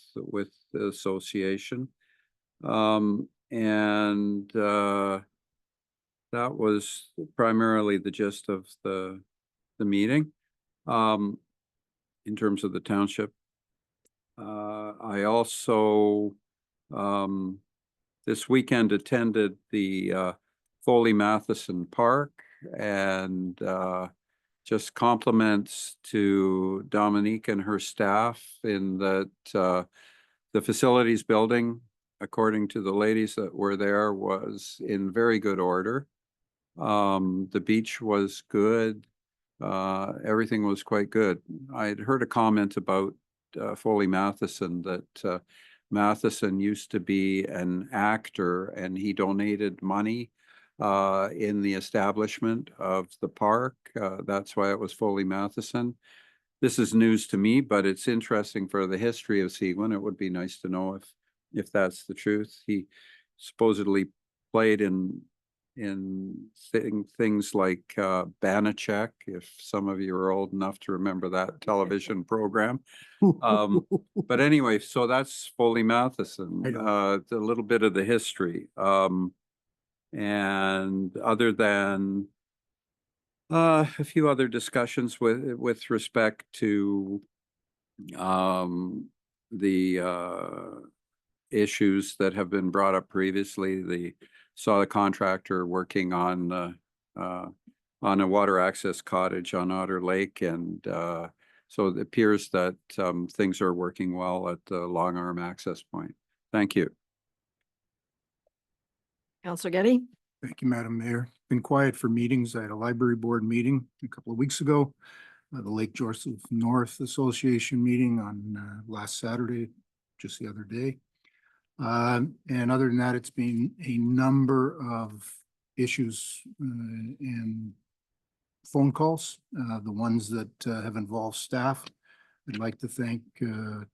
the association. And that was primarily the gist of the meeting. In terms of the township. I also this weekend attended the Foley Matheson Park, and just compliments to Dominique and her staff in that the facilities building, according to the ladies that were there, was in very good order. The beach was good. Everything was quite good. I'd heard a comment about Foley Matheson that Matheson used to be an actor and he donated money in the establishment of the park. That's why it was Foley Matheson. This is news to me, but it's interesting for the history of Seguin. It would be nice to know if that's the truth. He supposedly played in things like Banachek, if some of you are old enough to remember that television program. But anyway, so that's Foley Matheson, a little bit of the history. And other than a few other discussions with respect to the issues that have been brought up previously. Saw the contractor working on a water access cottage on Otter Lake, and so it appears that things are working well at the long arm access point. Thank you. Councillor Getty. Thank you, Madam Mayor. Been quiet for meetings. I had a library board meeting a couple of weeks ago. The Lake Joseph North Association meeting on last Saturday, just the other day. And other than that, it's been a number of issues and phone calls, the ones that have involved staff. I'd like to thank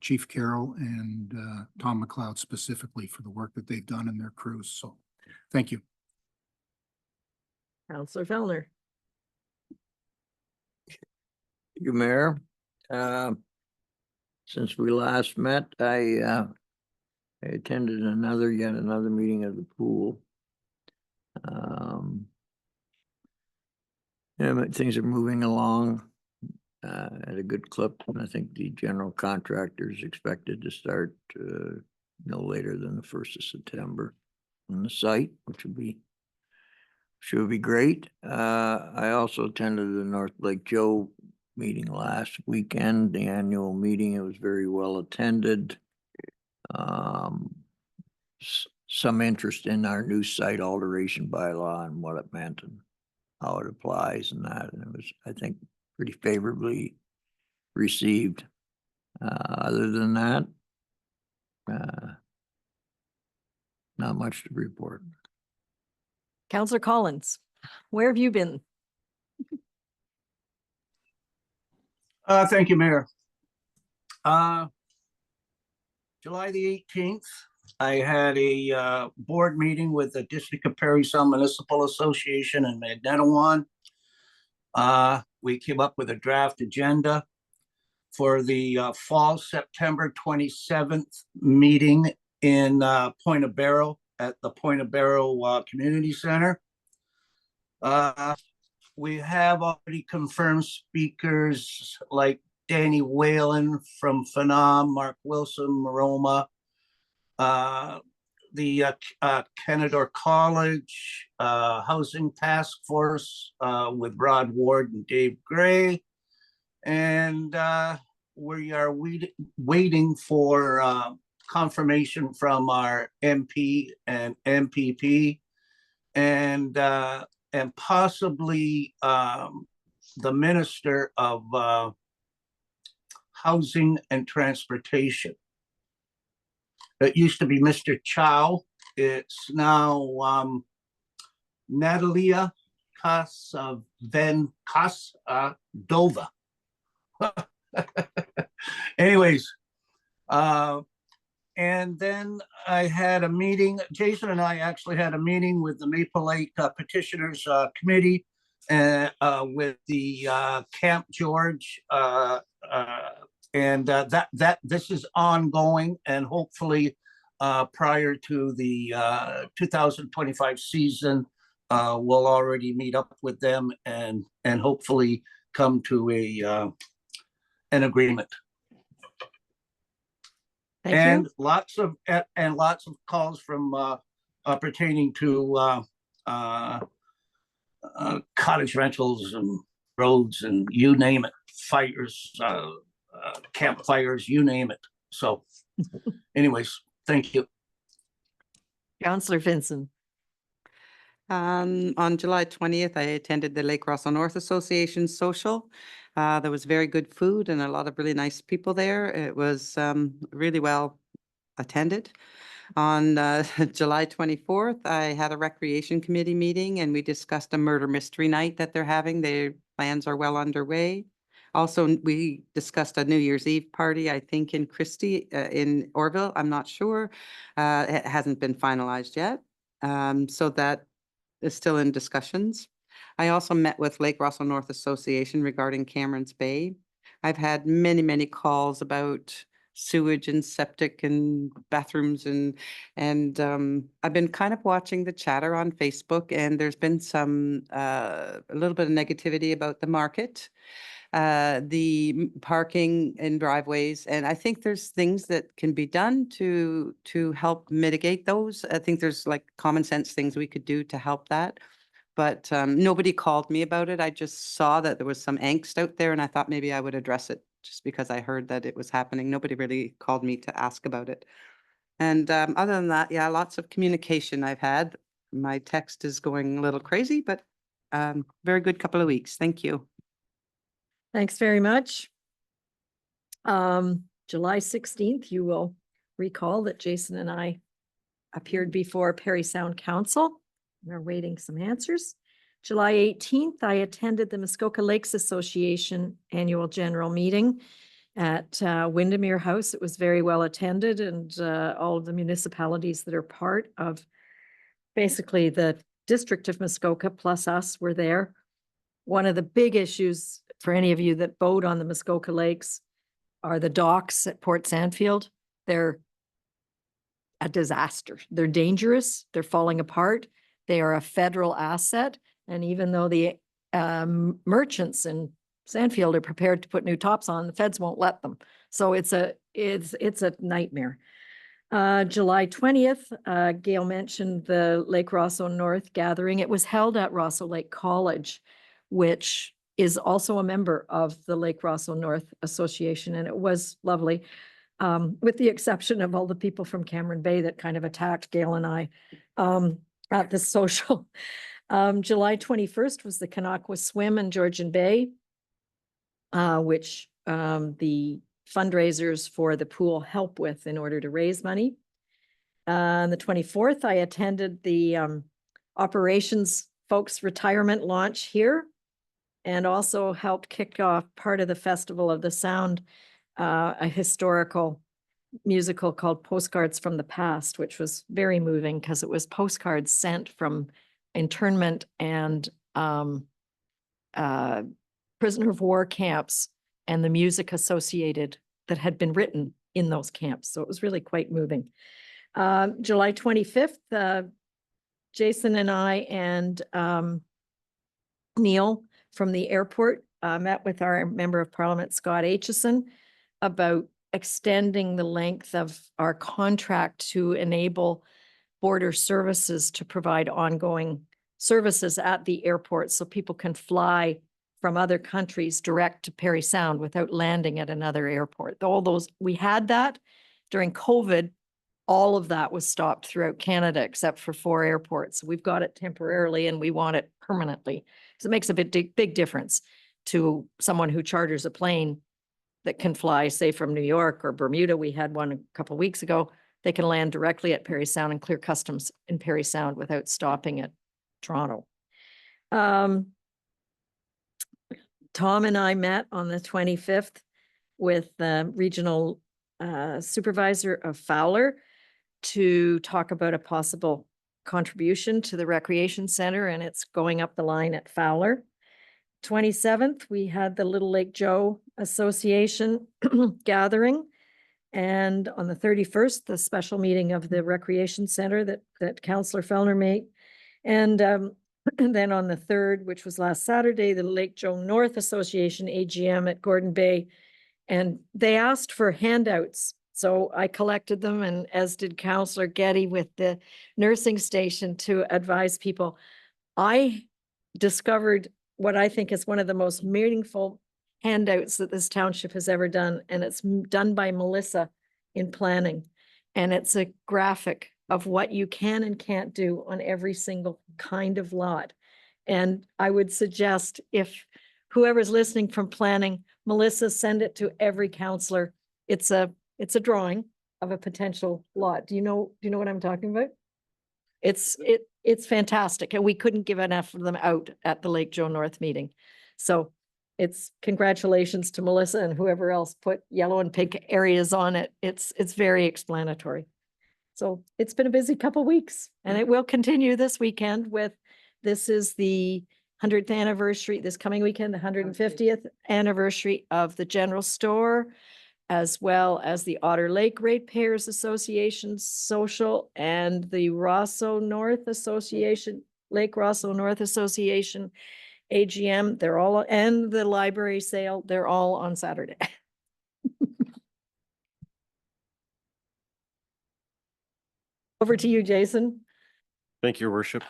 Chief Carroll and Tom McLeod specifically for the work that they've done in their crews. So thank you. Councillor Fellner. Thank you, Mayor. Since we last met, I attended yet another meeting of the pool. But things are moving along at a good clip, and I think the general contractor is expected to start no later than the 1st of September on the site, which should be great. I also attended the North Lake Joe meeting last weekend, the annual meeting. It was very well attended. Some interest in our new site alteration bylaw and what it meant and how it applies and that. And it was, I think, pretty favorably received. Other than that, not much to report. Councillor Collins, where have you been? Thank you, Mayor. July the 18th, I had a board meeting with the District of Parry Sound Municipal Association in Magnetawan. We came up with a draft agenda for the fall September 27th meeting in Point of Barrow at the Point of Barrow Community Center. We have already confirmed speakers like Danny Whalen from Phenom, Mark Wilson, Maroma, the Kenador College Housing Task Force with Rod Ward and Dave Gray. And we are waiting for confirmation from our MP and MPP and possibly the Minister of Housing and Transportation. It used to be Mr. Chow. It's now Natalia Dova. Anyways, and then I had a meeting. Jason and I actually had a meeting with the Maple Lake Petitioners Committee with the Camp George, and this is ongoing, and hopefully prior to the 2025 season, we'll already meet up with them and hopefully come to an agreement. Thank And you. lots of calls from pertaining to cottage rentals and roads and you name it, fires, campfires, you name it. So anyways, thank you. Councillor Vincent. On July 20th, I attended the Lake Russell North Association social. There was very good food and a lot of really nice people there. It was really well attended. On July 24th, I had a recreation committee meeting and we discussed a murder mystery night that they're having. Their plans are well underway. Also, we discussed a New Year's Eve party, I think in Christie, in Orville. I'm not sure. It hasn't been finalized yet. So that is still in discussions. I also met with Lake Russell North Association regarding Cameron's Bay. I've had many, many calls about sewage and septic and bathrooms and I've been kind of watching the chatter on Facebook, and there's been some a little bit of negativity about the market, the parking in driveways, and I think there's things that can be done to help mitigate those. I think there's like common sense things we could do to help that. But nobody called me about it. I just saw that there was some angst out there and I thought maybe I would address it just because I heard that it was happening. Nobody really called me to ask about it. And other than that, yeah, lots of communication I've had. My text is going a little crazy, but very good couple of weeks. Thank you. Thanks very much. July 16th, you will recall that Jason and I appeared before Perry Sound Council. We're waiting some answers. July 18th, I attended the Muskoka Lakes Association Annual General Meeting at Windermere House. It was very well attended, and all of the municipalities that are part of basically the District of Muskoka plus us were there. One of the big issues for any of you that boat on the Muskoka Lakes are the docks at Port Sandfield. They're a disaster. They're dangerous. They're falling apart. They are a federal asset. And even though the merchants in Sandfield are prepared to put new tops on, the feds won't let them. So it's a nightmare. July 20th, Gail mentioned the Lake Rosso North gathering. It was held at Rosso Lake College, which is also a member of the Lake Rosso North Association, and it was lovely, with the exception of all the people from Cameron Bay that kind of attacked Gail and I at the social. July 21st was the Kanakwa Swim in Georgian Bay, which the fundraisers for the pool help with in order to raise money. On the 24th, I attended the operations folks retirement launch here, and also helped kick off part of the Festival of the Sound, a historical musical called Postcards from the Past, which was very moving because it was postcards sent from internment and prisoner of war camps and the music associated that had been written in those camps. So it was really quite moving. July 25th, Jason and I and Neil from the airport met with our Member of Parliament, Scott Aitchison, about extending the length of our contract to enable border services to provide ongoing services at the airport so people can fly from other countries direct to Parry Sound without landing at another airport. All those, we had that during COVID. All of that was stopped throughout Canada except for 4 airports. We've got it temporarily and we want it permanently. So it makes a big difference to someone who charters a plane that can fly, say, from New York or Bermuda. We had one a couple of weeks ago. They can land directly at Parry Sound and clear customs in Parry Sound without stopping at Toronto. Tom and I met on the 25th with the regional supervisor of Fowler to talk about a possible contribution to the recreation center, and it's going up the line at Fowler. 27th, we had the Little Lake Joe Association gathering, And on the 31st, the special meeting of the Recreation Center that Councillor Fellner made. And then on the 3rd, which was last Saturday, the Lake Joe North Association AGM at Gordon Bay. And they asked for handouts. So I collected them, and as did Councillor Getty with the nursing station, to advise people. I discovered what I think is one of the most meaningful handouts that this township has ever done, and it's done by Melissa in planning. And it's a graphic of what you can and can't do on every single kind of lot. And I would suggest, if whoever's listening from planning, Melissa, send it to every counselor. It's a drawing of a potential lot. Do you know what I'm talking about? It's fantastic, and we couldn't give enough of them out at the Lake Joe North meeting. So it's congratulations to Melissa and whoever else put yellow and pink areas on it. It's very explanatory. So it's been a busy couple weeks, and it will continue this weekend with, this is the 100th anniversary, this coming weekend, the 150th anniversary of the general store, as well as the Otter Lake Ratepayers Association Social and the Rosso North Association, Lake Rosso North Association AGM. They're all, and the library sale, they're all on Saturday. Over to you, Jason. Thank you, Your Worship.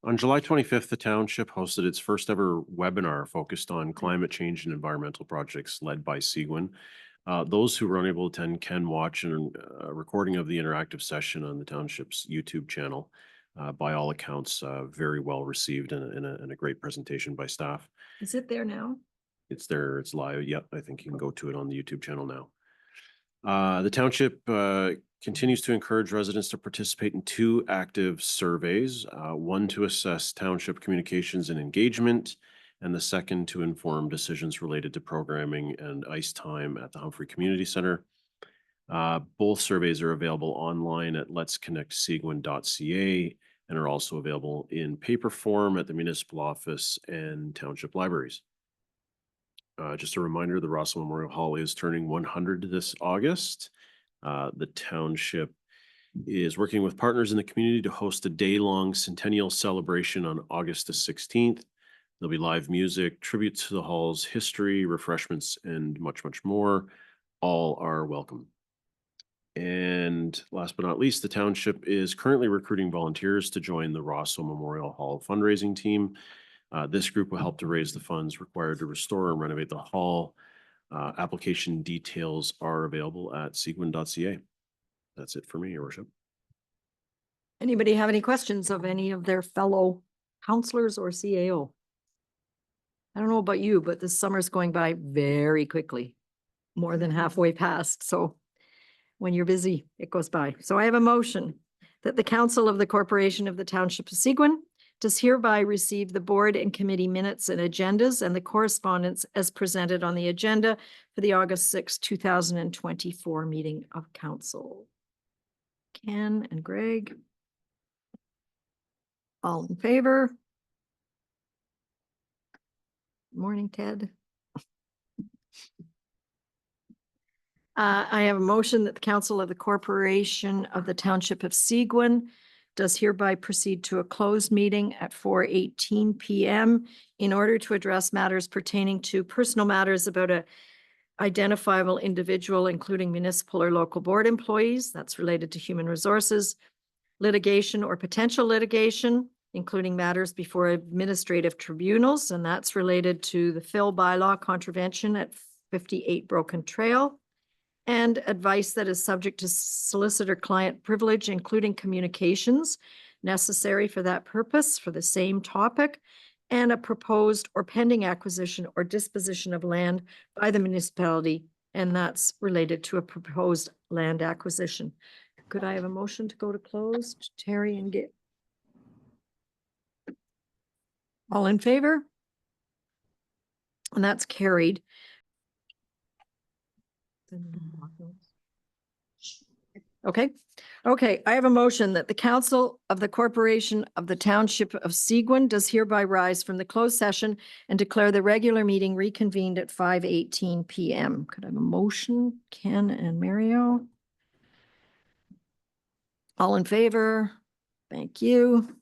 On July 25th, the township hosted its first ever webinar focused on climate change and environmental projects led by Seguin. Those who were unable to attend can watch a recording of the interactive session on the township's YouTube channel. By all accounts, very well received and a great presentation by staff. Is it there now? It's there, it's live. Yep, I think you can go to it on the YouTube channel now. The township continues to encourage residents to participate in 2 active surveys, one to assess township communications and engagement, and the second to inform decisions related to programming and ice time at the Humphrey Community Center. Both surveys are available online at letsconnectseguin.ca and are also available in paper form at the municipal office and township libraries. Just a reminder, the Rosso Memorial Hall is turning 100 this August. The township is working with partners in the community to host a day-long centennial celebration on August the 16th. There'll be live music, tributes to the hall's history, refreshments, and much, much more. All are welcome. And last but not least, the township is currently recruiting volunteers to join the Rosso Memorial Hall fundraising team. This group will help to raise the funds required to restore and renovate the hall. Application details are available at seguin.ca. That's it for me, Your Worship. Anybody have any questions of any of their fellow counselors or CAO? I don't know about you, but this summer's going by very quickly, more than halfway past. So when you're busy, it goes by. So I have a motion that the Council of the Corporation of the Township of Seguin does hereby receive the board and committee minutes and agendas and the correspondence as presented on the agenda for the August 6, 2024 meeting of council. Ken and Greg. All in favor? Morning, Ted. I have a motion that the Council of the Corporation of the Township of Seguin does hereby proceed to a closed meeting at 4:18 p.m. in order to address matters pertaining to personal matters about a identifiable individual, including municipal or local board employees. That's related to human resources, litigation or potential litigation, including matters before administrative tribunals, and that's related to the Phil bylaw contravention at 58 Broken Trail, and advice that is subject to solicitor-client privilege, including communications necessary for that purpose for the same topic, and a proposed or pending acquisition or disposition of land by the municipality, and that's related to a proposed land acquisition. Could I have a motion to go to closed? Terry and Git. All in favor? And that's carried. Okay, Okay, I have a motion that the Council of the Corporation of the Township of Seguin does hereby rise from the closed session and declare the regular meeting reconvened at 5:18 PM. Could I have a motion, Ken and Mario? All in favor? Thank you.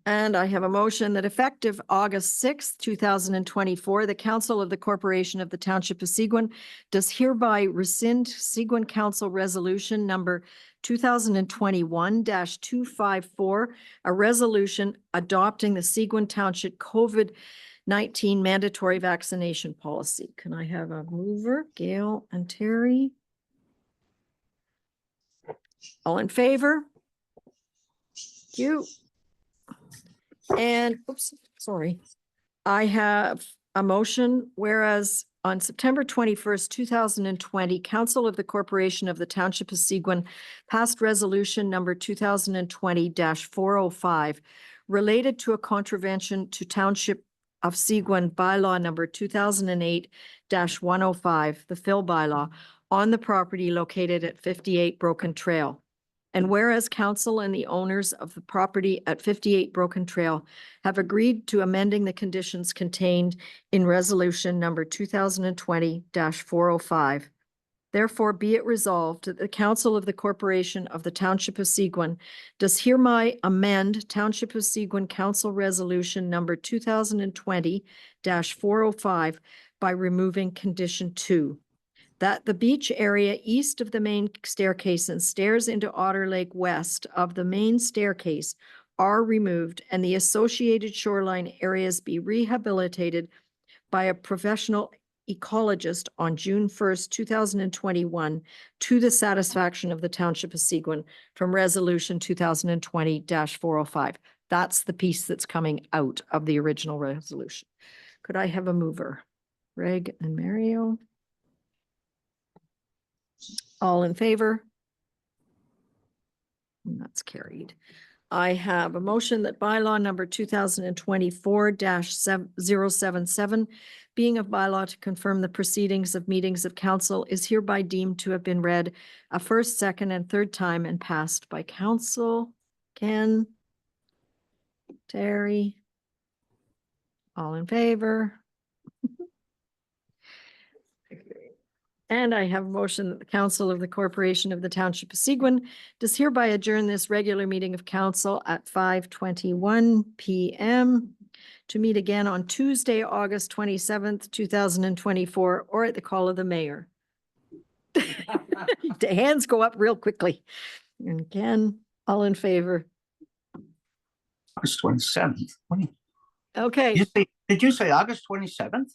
And I have a motion that effective August 6th, 2024, the Council of the Corporation of the Township of Seguin does hereby rescind Seguin Council Resolution number 2021-254, a resolution adopting the Seguin Township COVID-19 mandatory vaccination policy. Can I have a mover, Gail and Terry? All in favor? Thank you. And, oops, sorry. I have a motion, whereas on September 21st, 2020, Council of the Corporation of the Township of Seguin passed resolution number 2020-405 related to a contravention to Township of Seguin bylaw number 2008-105, the fill bylaw, on the property located at 58 Broken Trail. And whereas council and the owners of the property at 58 Broken Trail have agreed to amending the conditions contained in resolution number 2020-405. Therefore, be it resolved that the Council of the Corporation of the Township of Seguin does hereby amend Township of Seguin Council Resolution number 2020-405 by removing condition 2. That the beach area east of the main staircase and stairs into Otter Lake west of the main staircase are removed and the associated shoreline areas be rehabilitated by a professional ecologist on June 1st, 2021 to the satisfaction of the Township of Seguin from Resolution 2020-405. That's the piece that's coming out of the original resolution. Could I have a mover? Greg and Mario? All in favor? And that's carried. I have a motion that bylaw number 2024-077, being a bylaw to confirm the proceedings of meetings of council, is hereby deemed to have been read a first, second, and third time and passed by council. Ken? Terry? All in favor? And I have a motion that the Council of the Corporation of the Township of Seguin does hereby adjourn this regular meeting of council at 5:21 PM to meet again on Tuesday, August 27th, 2024, or at the call of the mayor. The hands go up real quickly. And again, all in favor? August 27th. Okay. Did you say August 27th?